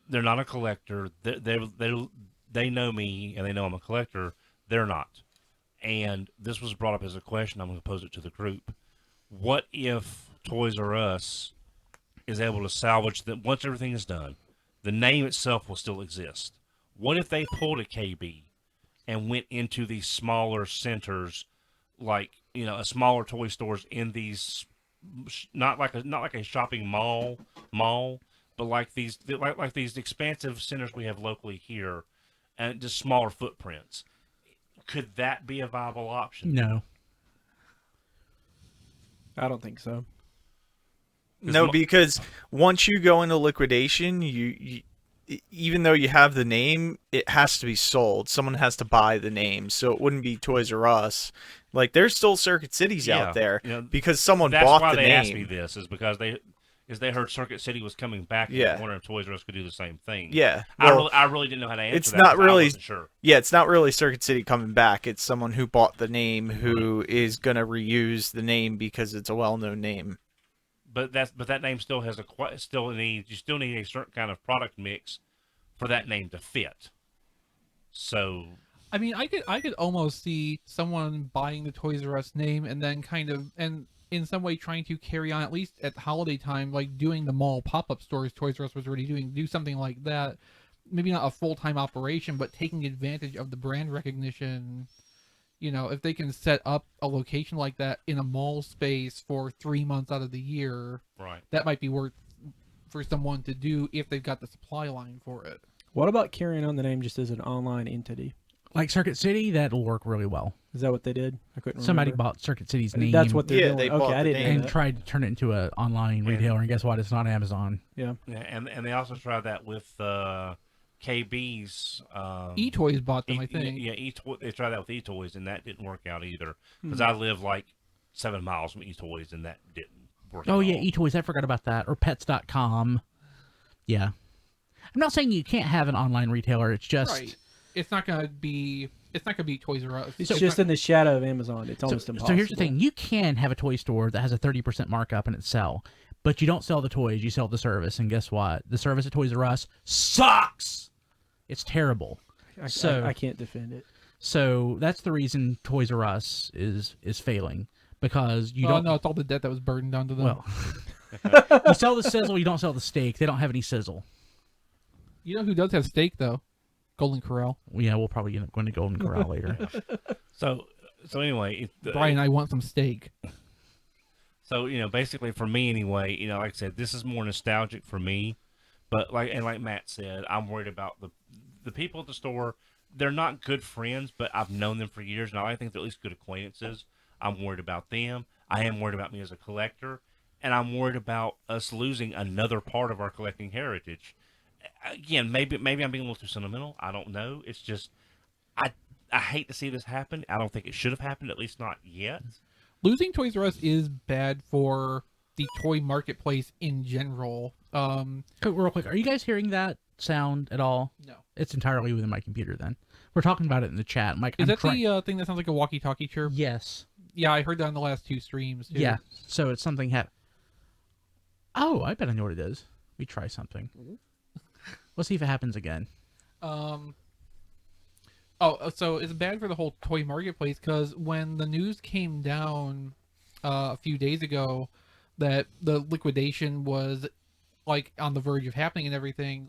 They're not a collector. They know me and they know I'm a collector. They're not. And this was brought up as a question. I'm going to pose it to the group. What if Toys R Us is able to salvage them once everything is done? The name itself will still exist. What if they pulled a KB and went into these smaller centers, like a smaller toy stores in these, not like a shopping mall, but like these expansive centers we have locally here, and just smaller footprints. Could that be a viable option? no. I don't think so. No, because once you go into liquidation, you even though you have the name, it has to be sold. Someone has to buy the name, so it wouldn't be Toys R Us. Like there's still Circuit Cities out there because someone That's bought why the they name. asked me this, is because they heard Circuit City was coming back. And Yeah. wondering if Toys R Us could do the same thing. Yeah, well, I really didn't know how to answer it's that. not 'Cause I really- wasn't sure. yeah, it's not really Circuit City coming back. It's someone who bought the name who is gonna reuse the name because it's a well-known name. But that name still has you still need a certain kind of product mix for that name to fit. So I mean, I could almost see someone buying the Toys R Us name and then kind of and in some way trying to carry on, at least at holiday time, like doing the mall pop-up stores Toys R Us was already doing, do something like that. Maybe not a full-time operation, but taking advantage of the brand recognition. If they can set up a location like that in a mall space for 3 months out of the year, right. that might be worth for someone to do if they've got the supply line for it. What about carrying on the name just as an online entity? Like Circuit City, that'll work really well. Is that what they did? I couldn't Somebody remember. bought Circuit City's name. That's what they're Yeah, doing. they bought Okay, I the didn't name. know and that. tried to turn it into an online retailer, and guess what? It's not Amazon. Yeah. Yeah, and they also tried that with KB's. E-Toys bought them, I think. Yeah, they tried that with E-Toys, and that didn't work out either. Because I live like 7 miles from E-Toys, and that didn't work. Oh, at yeah, all. eToys. I forgot about that. Or Pets.com. Yeah. I'm not saying you can't have an online retailer. It's just... Right. It's not gonna be Toys R Us. It's just in the shadow of Amazon. It's almost impossible. So here's the thing. You can have a toy store that has a 30% markup in its sell, but you don't sell the toys. You sell the service. And guess what? The service at Toys R Us sucks. It's terrible. I can't defend it. So that's the reason Toys R Us is failing, because you don't... No, it's all the debt that was burdened onto them. Well, you sell the sizzle, you don't sell the steak. They don't have any sizzle. You know who does have steak though? Golden Corral. Yeah, we'll probably end up going to Golden Corral later. So anyway, Brian and I want some steak. So basically for me anyway, like I said, this is more nostalgic for me. But like Matt said, I'm worried about the people at the store. They're not good friends, but I've known them for years, and I think they're at least good acquaintances. I'm worried about them. I am worried about me as a collector, and I'm worried about us losing another part of our collecting heritage. Again, maybe I'm being a little too sentimental. I don't know. It's just I hate to see this happen. I don't think it should have happened, at least not yet. Losing Toys R Us is bad for the toy marketplace in general. Real quick, are you guys hearing that sound at all? No. It's entirely within my computer then. We're talking about it in the chat. Mike, Is that the thing that sounds like a walkie-talkie chirp? Yes. Yeah, I heard that on the last 2 streams, too. Yeah. So it's something Oh, I bet I know what it is. We try something. Let's see if it happens again. So it's bad for the whole toy marketplace because when the news came down a few days ago that the liquidation was like on the verge of happening and everything,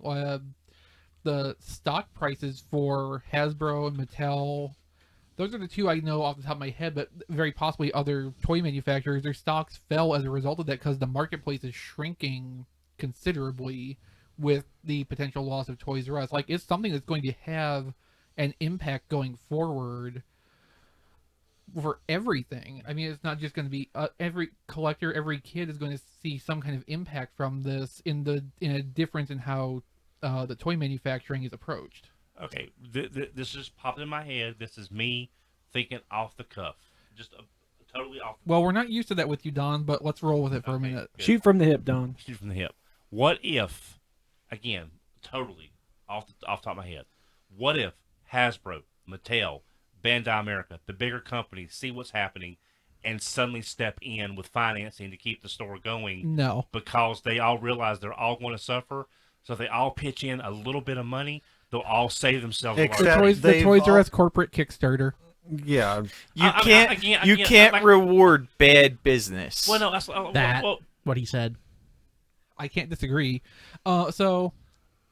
the stock prices for Hasbro and Mattel, those are the two I know off the top of my head, but very possibly other toy manufacturers, their stocks fell as a result of that because the marketplace is shrinking considerably with the potential loss of Toys R Us. Like, it's something that's going to have an impact going forward. for everything. I mean, it's not just going to be every collector, every kid is going to see some kind of impact from this in a difference in how the toy manufacturing is approached. Okay, this just popped in my head. This is me thinking off the cuff, just totally off. Well, we're not used to that with you, Don, but let's roll with it for a minute. Good. Shoot from the hip, Don. Shoot from the hip. What if, again, totally off the top of my head, what if Hasbro, Mattel, Bandai America, the bigger companies see what's happening and suddenly step in with financing to keep the store going? No. Because they all realize they're all going to suffer. So if they all pitch in a little bit of money, they'll all save themselves a lot. Except The Toys R Us corporate Kickstarter. Yeah. You can't reward bad business. Well, no, that's What he said. I can't disagree. So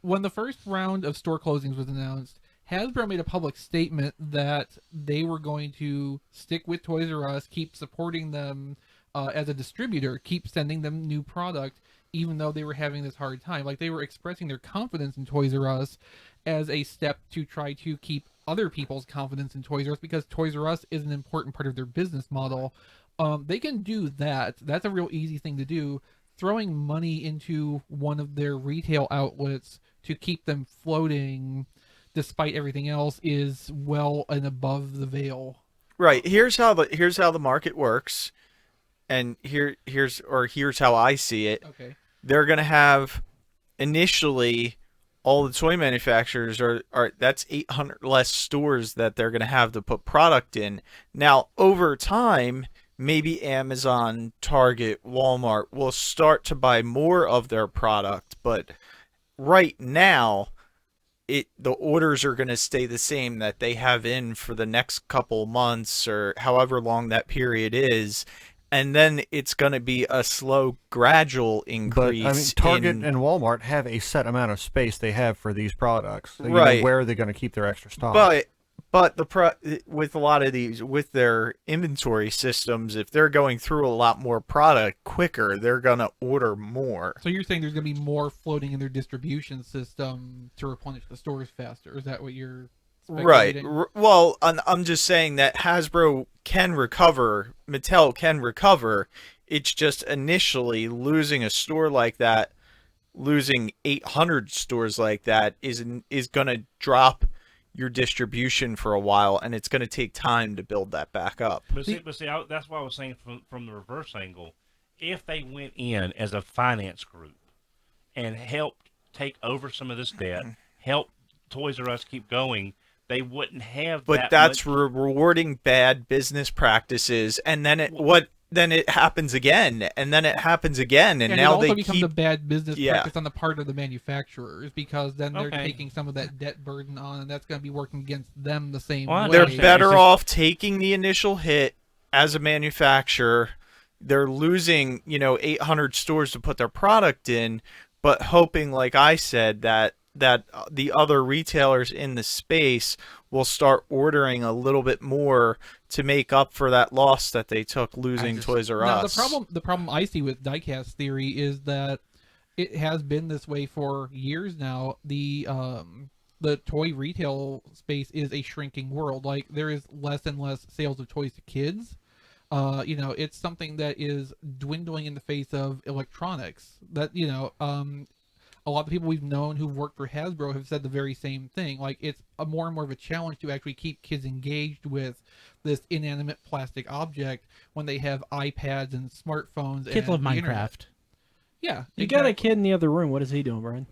when the first round of store closings was announced, Hasbro made a public statement that they were going to stick with Toys R Us, keep supporting them as a distributor, keep sending them new product, even though they were having this hard time. Like, they were expressing their confidence in Toys R Us as a step to try to keep other people's confidence in Toys R Us, because Toys R Us is an important part of their business model. They can do that. That's a real easy thing to do. Throwing money into one of their retail outlets to keep them floating despite everything else is well and above the veil. Right. Here's how the market works, and here's how I see it. Okay. They're gonna have initially all the toy manufacturers are that's 800 less stores that they're gonna have to put product in. Now over time, maybe Amazon, Target, Walmart will start to buy more of their product, but right now the orders are going to stay the same that they have in for the next couple months or however long that period is, and then it's going to be a slow gradual increase. But I mean, Target and Walmart have a set amount of space they have for these products. So, right. Where are they going to keep their extra stock? But with a lot of these, with their inventory systems, if they're going through a lot more product quicker, they're going to order more. So you're saying there's going to be more floating in their distribution system to replenish the stores faster? Is that what you're speculating? Right. Well, I'm just saying that Hasbro can recover, Mattel can recover. It's just initially losing a store like that, losing 800 stores like that is going to drop your distribution for a while, and it's going to take time to build that back up. But see, that's why I was saying from the reverse angle, if they went in as a finance group and helped take over some of this debt, help Toys R Us keep going, they wouldn't have. But that's rewarding bad business practices, and then then it happens again, and then it happens again, and now it also they becomes a bad business Yeah. practice on the part of the manufacturers, because then they're Okay. taking some of that debt burden on, and that's going to be working against them the same Well, way. They're It's better just- off taking the initial hit as a manufacturer. They're losing, 800 stores to put their product in, but hoping, like I said, that the other retailers in the space will start ordering a little bit more to make up for that loss that they took losing Toys R Now, Us. the problem I see with diecast theory is that it has been this way for years now. The toy retail space is a shrinking world. Like, there is less and less sales of toys to kids. It's something that is dwindling in the face of electronics. That, a lot of people we've known who've worked for Hasbro have said the very same thing. Like, it's more and more of a challenge to actually keep kids engaged with this inanimate plastic object when they have iPads and smartphones. Kids and love the internet. Minecraft. Yeah, You got a kid in the other room. What is he doing, Brian?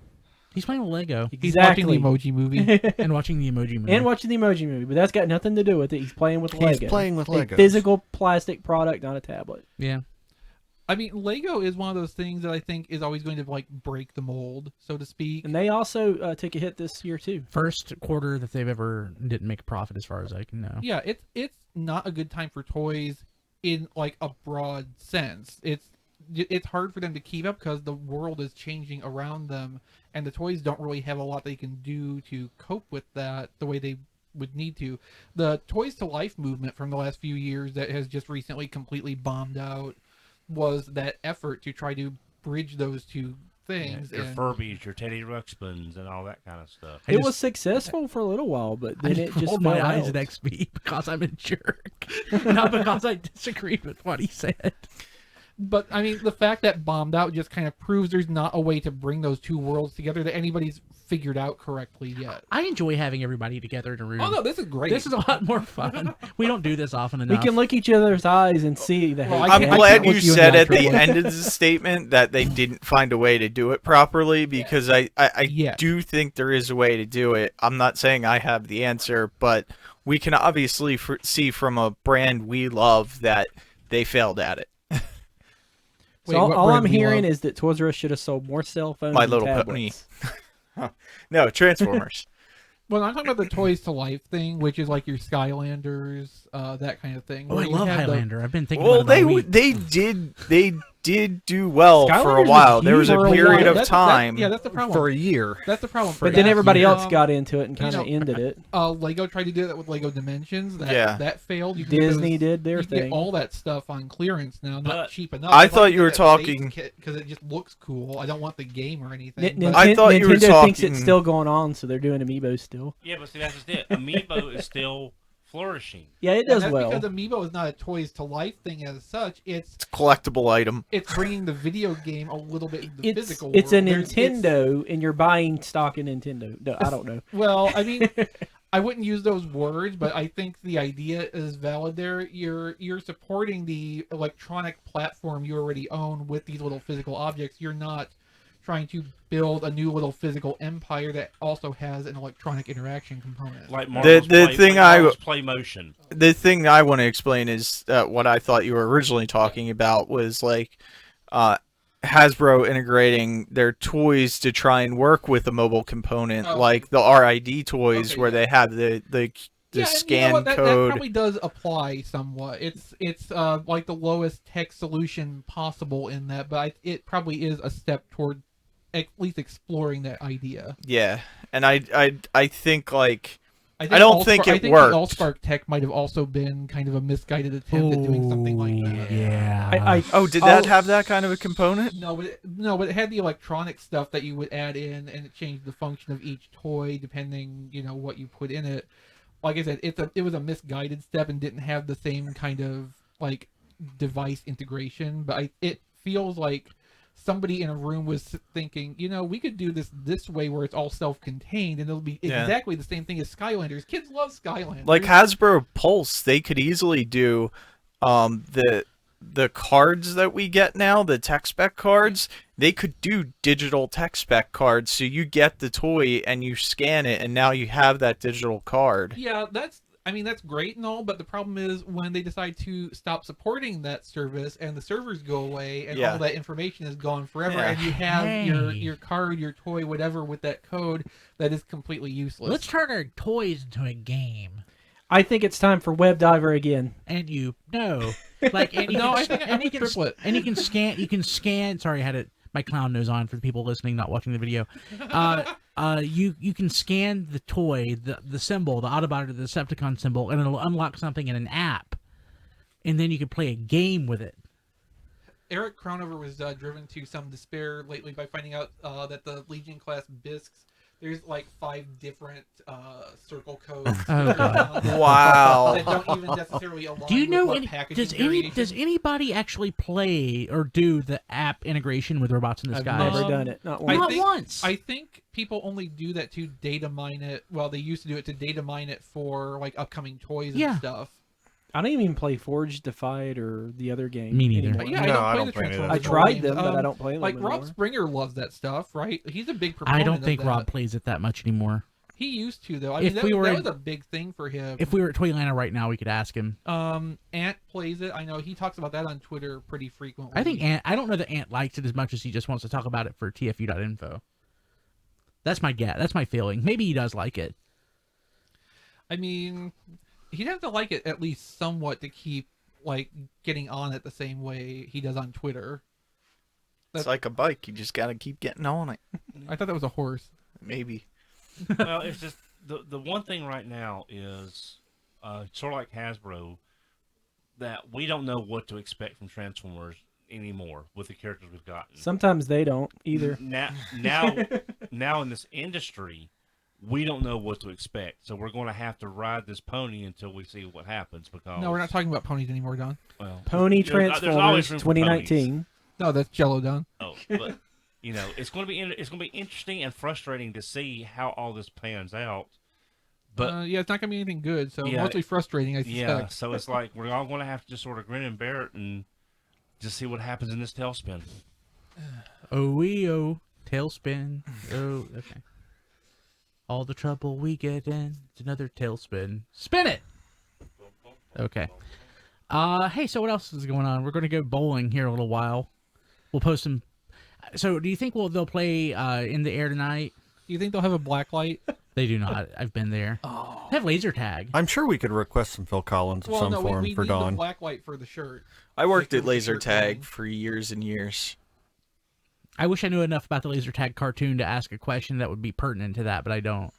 He's playing with Lego He's watching the Emoji Movie. and watching the Emoji Movie. And watching the Emoji Movie, but that's got nothing to do with it. He's playing with Lego. He's playing with a Legos. physical plastic product, not a tablet. Yeah. I mean, Lego is one of those things that I think is always going to break the mold, so to speak. And they also took a hit this year too. First quarter that they've ever didn't make a profit, as far as I can know. Yeah, it's not a good time for toys in a broad sense. It's hard for them to keep up because the world is changing around them, and the toys don't really have a lot they can do to cope with that the way they would need to. The Toys to Life movement from the last few years that has just recently completely bombed out was that effort to try to bridge those two things. Your and Furbies, your Teddy Ruxpins, and all that kind of stuff. I It just- was successful for a little while, but I then just it just rolled my fell eyes out. at XP because I'm a jerk, not because I disagreed with what he said. But I mean, the fact that bombed out just kind of proves there's not a way to bring those two worlds together that anybody's figured out correctly yet. I enjoy having everybody together in a room. Oh no, this is great. This is a lot more fun. We don't do this often We enough. can look each other's eyes and see the Well, hate. I I'm can't- glad you look you in said the at the actual- end of the statement that they didn't find a way to do it properly, because I Yeah. do think there is a way to do it. I'm not saying I have the answer, but we can obviously see from a brand we love that they failed at it. So Wait, what all brand I'm do you hearing love? is that Toys R Us should have sold more cell phones My and Little tablets. No, Transformers. Well, I'm talking about the Toys to Life thing, which is like your Skylanders, that kind of thing. Oh, I where you love have the- Highlander. I've been thinking Well, about it all week. they did do well for a Skylanders was while. There was a huge for a period while. of That's- time. yeah, that's the problem. for a year. That's the problem. But then everybody Yeah. else got into it and kind of you know, ended it. Lego tried to do that with Lego Dimensions. That failed. You can get Disney those- did their you can thing. get all that stuff on clearance now, not But- cheap enough. I thought you were talking- because it just looks cool. I don't want the game or anything. N- but- I thought you were Nintendo thinks talking- it's still going on, so they're doing amiibo still. Yeah, but see, that's just it. Amiibo is still flourishing. Yeah, it and does that's well. because Amiibo is not a Toys to Life thing as such. It's It's a collectible item. bringing the video game a little bit into the It's physical it's a world. Nintendo, and you're buying stock in Nintendo. No, I don't know. Well, I mean, I wouldn't use those words, but I think the idea is valid there. You're supporting the electronic platform you already own with these little physical objects. You're not trying to build a new little physical empire that also has an electronic interaction component. Like Marvel's Play Motion. The thing I want to explain is what I thought you were originally talking about was like Hasbro integrating their toys to try and work with a mobile component, Oh. like the RID toys, Okay, where yeah. they have the Yeah, and scan you know what? That code. probably does apply somewhat. It's like the lowest tech solution possible in that, but it probably is a step toward at least exploring that idea. Yeah, and I think like think I don't think it the worked. Allspark tech might have also been kind of a misguided attempt at doing something like that. Yeah. did that have that kind of a component? No, but it had the electronic stuff that you would add in, and it changed the function of each toy depending, what you put in it. Like I said, it was a misguided step and didn't have the same kind of like device integration. But it feels like somebody in a room was thinking, we could do this way where it's all self-contained, and it'll be Yeah. exactly the same thing as Skylanders. Kids love Skylanders. Like Hasbro Pulse, they could easily do the cards that we get now, the tech spec cards. They could do digital tech spec cards, so you get the toy and you scan it, and now you have that digital card. Yeah, that's great and all, but the problem is when they decide to stop supporting that service and the servers go away and Yeah. all that information is gone forever, Yeah. and you have Hey. your card, your toy, whatever with that code that is completely useless. Let's turn our toys into a game. I think it's time for Web Diver again. And you like and you No, can, I think and I'm you a can triplet. and you can scan. Sorry, I had my clown nose on for the people listening, not watching the video. You can scan the toy, the symbol, the Autobot or the Decepticon symbol, and it'll unlock something in an app, and then you can play a game with it. Eric Crownover was driven to some despair lately by finding out that the Legion class bisques, there's like 5 different circle codes. Oh, God. Wow. That don't even necessarily align Do you know with what any? packaging Does anybody actually play or do the app integration with Robots in the I've Sky? never done it. Not I once. think- once. I think people only do that to data mine it. Well, they used to do it to data mine it for like upcoming toys and Yeah. stuff. I don't even play Forge Defied or the other game. Me neither. anymore. But yeah, No, I I don't don't play play the any of I Transformers tried games. them, but I don't play them Like anymore. Rob Springer loves that stuff, right? He's a big proponent. I don't of think that. Rob plays it that much anymore. He used to though. I If mean, that, we were that in- was a big thing for him. If we were at Toylanta right now, we could ask him. Ant plays it. I know he talks about that on Twitter pretty frequently. I think Ant. I don't know that Ant likes it as much as he just wants to talk about it for TFU.info. That's my guess. That's my feeling. Maybe he does like it. I mean, he'd have to like it at least somewhat to keep like getting on it the same way he does on Twitter. It's like a bike. You just got to keep getting on it. I thought that was a horse. Maybe. Well, it's just the one thing right now is sort of like Hasbro, that we don't know what to expect from Transformers anymore with the characters we've gotten. Sometimes they don't either. Now in this industry, we don't know what to expect, so we're going to have to ride this pony until we see what happens. Because No, we're not talking about ponies anymore, Don. well, Pony there's always Transformers room for 2019. No, that's Jello, Don. Oh, but it's going to be interesting and frustrating to see how all this pans out. But Yeah, it's not going to be anything good, so Yeah, mostly frustrating, I suspect. yeah, so it's like we're all going to have to just sort of grin and bear it and just see what happens in this tailspin. Oh, tailspin. Oh, okay. All the trouble we get in, it's another tailspin. Spin it! Okay. Hey, so what else is going on? We're going to go bowling here a little while. We'll post some... So, do you think they'll play in the air tonight? Do you think they'll have a black light? They do not. I've been there. Oh. They have laser tag. I'm sure we could request some Phil Collins of some form we for need Dawn. the black light for the shirt. I worked Like at the laser shirt tag thing. for years and years. I wish I knew enough about the laser tag cartoon to ask a question that would be pertinent to that, but I don't.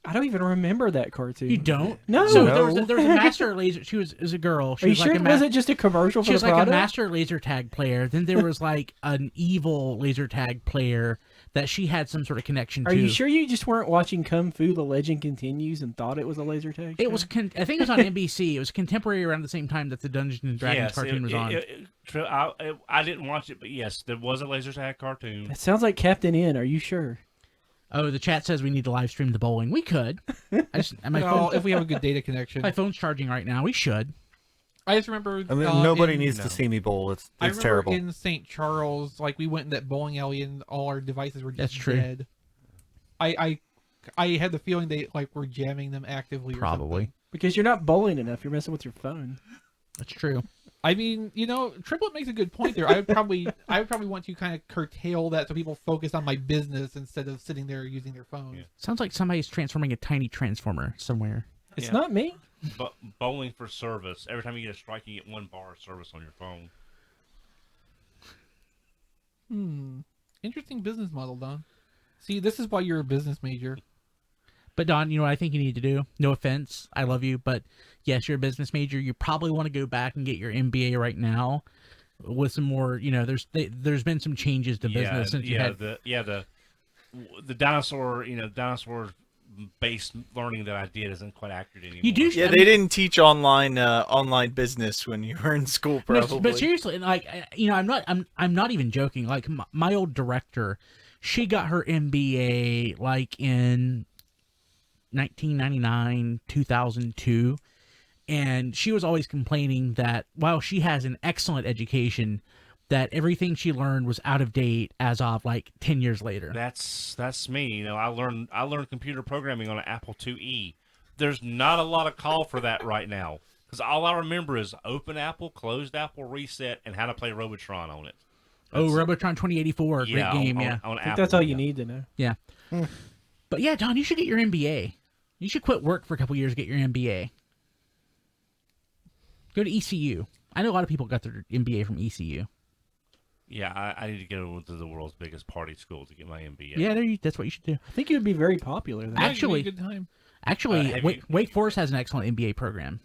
I don't even remember that cartoon. You don't? No. So No. there was a master laser. She was a girl. She Are you was sure? like Was it just a commercial She for was the like product? a master laser tag player. Then there was like an evil laser tag player that she had some sort of connection Are to. you sure you just weren't watching Kung Fu: The Legend Continues and thought it was a laser tag? It show? was. I think it was on NBC. It was contemporary around the same time that the Dungeons and Dragons Yes, cartoon was on. I didn't watch it, but yes, there was a laser tag cartoon. That sounds like Captain N. Are you sure? Oh, the chat says we need to live stream the bowling. We could. My Well, phone, if we have a good data connection. my phone's charging right now. We should. I just remember. I mean, nobody in- needs no. to see me bowl. It's I remember terrible. in St. Charles, like we went in that bowling alley and all our devices were just That's true. dead. I had the feeling they were jamming them actively. Or Probably. something. Because you're not bowling enough. You're messing with your phone. That's true. I mean, Triplet makes a good point there. I would probably want to kind of curtail that so people focus on my business instead of sitting there using their phones. Yeah. Sounds like somebody's transforming a tiny transformer somewhere. It's Yeah. not me. But bowling for service. Every time you get a strike, you get 1 bar of service on your phone. Interesting business model, Don. See, this is why you're a business major. But Don, you know what I think you need to do? No offense, I love you, but yes, you're a business major. You probably want to go back and get your MBA right now with some more. There's been some changes to business since you had. The dinosaur based learning that I did isn't quite accurate anymore. You do. Yeah, I they mean- didn't teach online business when you were in school, No, probably. but seriously, I'm not even joking. Like my old director, she got her MBA like in 1999, 2002, and she was always complaining that while she has an excellent education, that everything she learned was out of date as of like 10 years later. That's me. I learned computer programming on an Apple IIe. There's not a lot of call for that right now because all I remember is open Apple, closed Apple, reset, and how to play Robotron on it. Robotron 2084, great game, on yeah. On I think Apple, that's all you need to know. Yeah. But yeah, Don, you should get your MBA. You should quit work for a couple years to get your MBA. Go to ECU. I know a lot of people got their MBA from ECU. Yeah, I need to go to the world's biggest party school to get my MBA. Yeah, that's what you should do. I think it would be very popular. Then. Yeah, it'd be Actually- a good time. Actually, have you- Wake Forest has an excellent MBA program.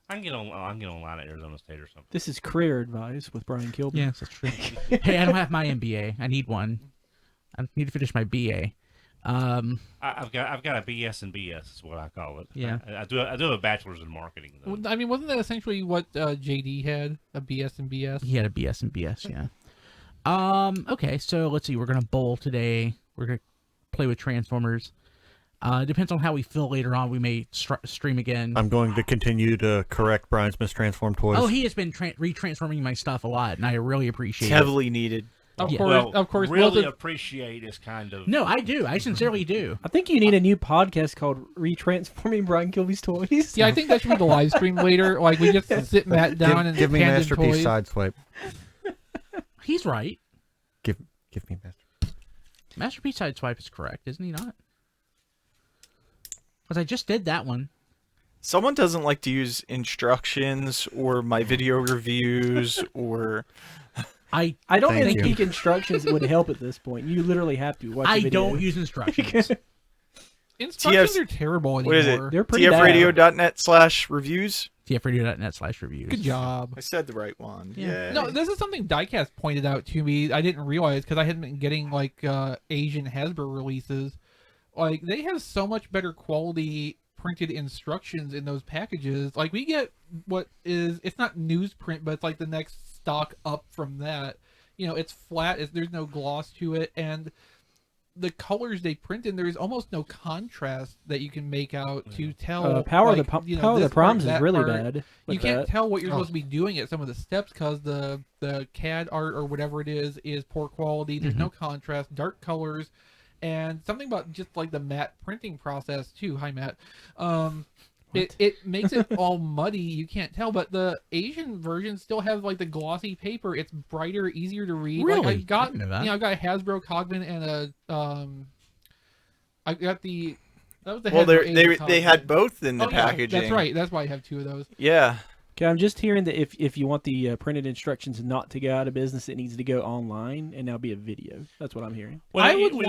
I can get online at Arizona State or something. This is career advice with Brian Kilby. Yes, that's true. Hey, I don't have my MBA. I need one. I need to finish my BA. I've got a BS and BS is what I call it. Yeah. I do have a bachelor's in marketing though. Well, I mean, wasn't that essentially what JD had? A BS and BS? He had a BS and BS, yeah. Okay, so let's see. We're gonna bowl today. We're gonna play with Transformers. Depends on how we feel later on. We may stream again. I'm going to continue to correct Brian's mistransformed toys. Oh, he has been retransforming my stuff a lot, and I really appreciate It's it. heavily needed. Of Yeah. course. Really both of- appreciate is kind of No, I do. I sincerely do. I think you need a new podcast called Retransforming Brian Kilby's Toys. Yeah, I think that should be the live stream later. Like we just sit Matt down and give me hand him Masterpiece toys. Sideswipe. He's right. Give me Masterpiece. Masterpiece Sideswipe is correct, isn't he not? Because I just did that one. Someone doesn't like to use instructions or my video reviews or I I don't Thank even you. think instructions would help at this point. You literally have to watch. I the video. don't use instructions. Instructions TF are terrible what is it? anymore. They're pretty bad. tfradio.net/reviews. tfradio.net/reviews. Good job. I said the right one. Yeah. Yeah. No, this is something Diecast pointed out to me. I didn't realize because I hadn't been getting like Asian Hasbro releases. Like they have so much better quality printed instructions in those packages. Like we get it's not newsprint, but it's like the next stock up from that. You know, it's flat. There's no gloss to it, and the colors they print in, there's almost no contrast that you can make out to tell. Power of like, the Proms is that really part. bad. You can't tell what you're Oh. supposed to be doing at some of the steps because the CAD art or whatever it is poor quality. There's no contrast, dark colors, and something about just like the matte printing process too. Hi, Matt. It makes it all muddy. You can't tell, but the Asian versions still have like the glossy paper. It's brighter, easier to read. Really? Like, I got didn't know that. I got a Hasbro Cogman and a I got the that was the Well, Hasbro Asian they had Cogman. both in the Oh, yeah, packaging. that's right. That's why I have two of those. Yeah. Okay, I'm just hearing that if you want the printed instructions not to go out of business, it needs to go online and now be a video. That's what I'm hearing. Well, I would you-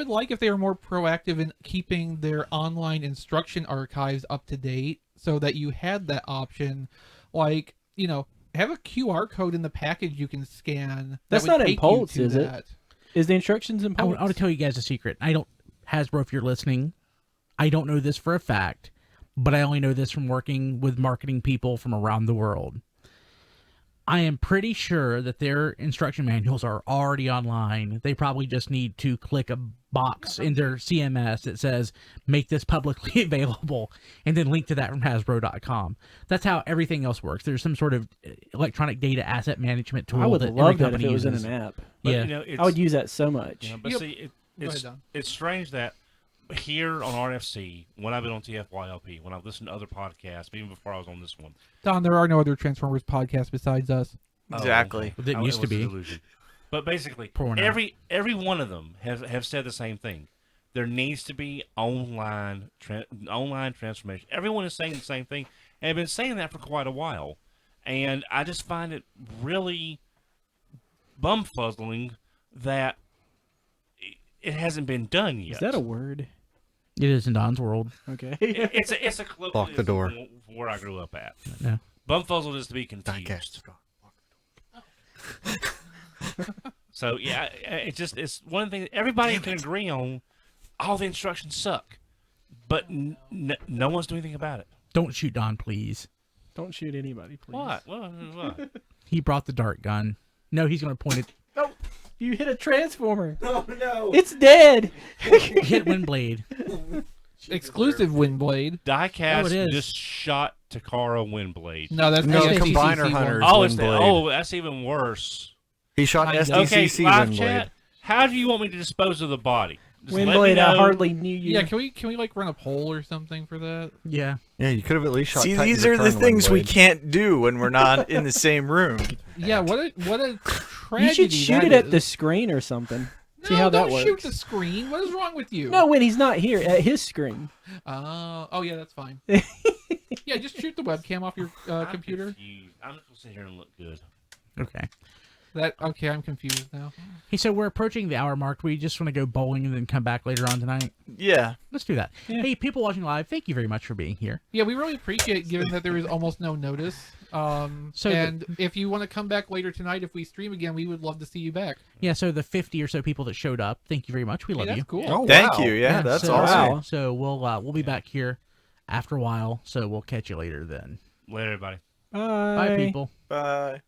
like if they were more proactive in keeping their online instruction archives up to date so that you had that option. Like, you know, have a QR code in the package you can scan. that That's would not in take you Pulse, to is it? that. Is the instructions in I Pulse? want to tell you guys a secret. Hasbro, if you're listening, I don't know this for a fact, but I only know this from working with marketing people from around the world. I am pretty sure that their instruction manuals are already online. They probably just need to click a box in their CMS that says, make this publicly available, and then link to that from Hasbro.com. That's how everything else works. There's some sort of electronic data asset management tool I would that every love that if company it was uses. in an app. But, Yeah. you know, I would use that so much. You know, but Yep. see, Go ahead, Don. it's strange that here on RFC, when I've been on TFYLP, when I've listened to other podcasts, even before I was on this one. Don, there are no other Transformers podcasts besides us. Exactly. It didn't used to was a be. delusion. But basically, Pour one out. every one of them have said the same thing. There needs to be online transformation. Everyone is saying the same thing, and I've been saying that for quite a while. And I just find it really bumfuzzling that it hasn't been done yet. Is that a word? It is in Don's world. Okay. It's a Lock the door. where I grew up at. Yeah. Bumfuzzled is to be confused. Diecast. So yeah, it's one of the things everybody can agree on. All the instructions suck, but no one's doing anything about it. Don't shoot Don, please. Don't shoot anybody, please. What? He brought the dart gun. No, he's going to point it. You hit a transformer. Oh no. It's dead. Hit Windblade. Exclusive Windblade. Diecast Oh, it is. just shot Takara Windblade. No, that's No, the STCC Combiner one. Hunters. Oh, Windblade. that's even worse. He shot Kinda. Okay, SDCC live Windblade. chat. How do you want me to dispose of the body? Just let me Windblade, I know. hardly knew you. Yeah, can we like run a poll or something for that? Yeah. Yeah, you could have at least shot. See, Titan these are the Return things we Windblade. can't do when we're not in the same room. Yeah, what a tragedy. You should shoot that it at is. the screen or something. See No, how that don't works. shoot the screen. What is wrong with you? No, when he's not here, at his screen. Oh, yeah, that's fine. Yeah, just shoot the webcam off your I'm computer. confused. I'm just gonna sit here and look good. Okay. Okay, I'm confused now. Hey, so we're approaching the hour mark. We just want to go bowling and then come back later on tonight. Yeah. Let's do that. Yeah. Hey, people watching live, thank you very much for being here. Yeah, we really appreciate it, given that there is almost no notice. And if you want to come back later tonight, if we stream again, we would love to see you back. Yeah, so the 50 or so people that showed up, thank you very much. We love Hey, that's you. cool. Oh, Thank wow. you. Yeah, that's so, awesome. Wow. So we'll be back here after a while. So we'll catch you later then. Later, everybody. Bye. Bye, people. Bye.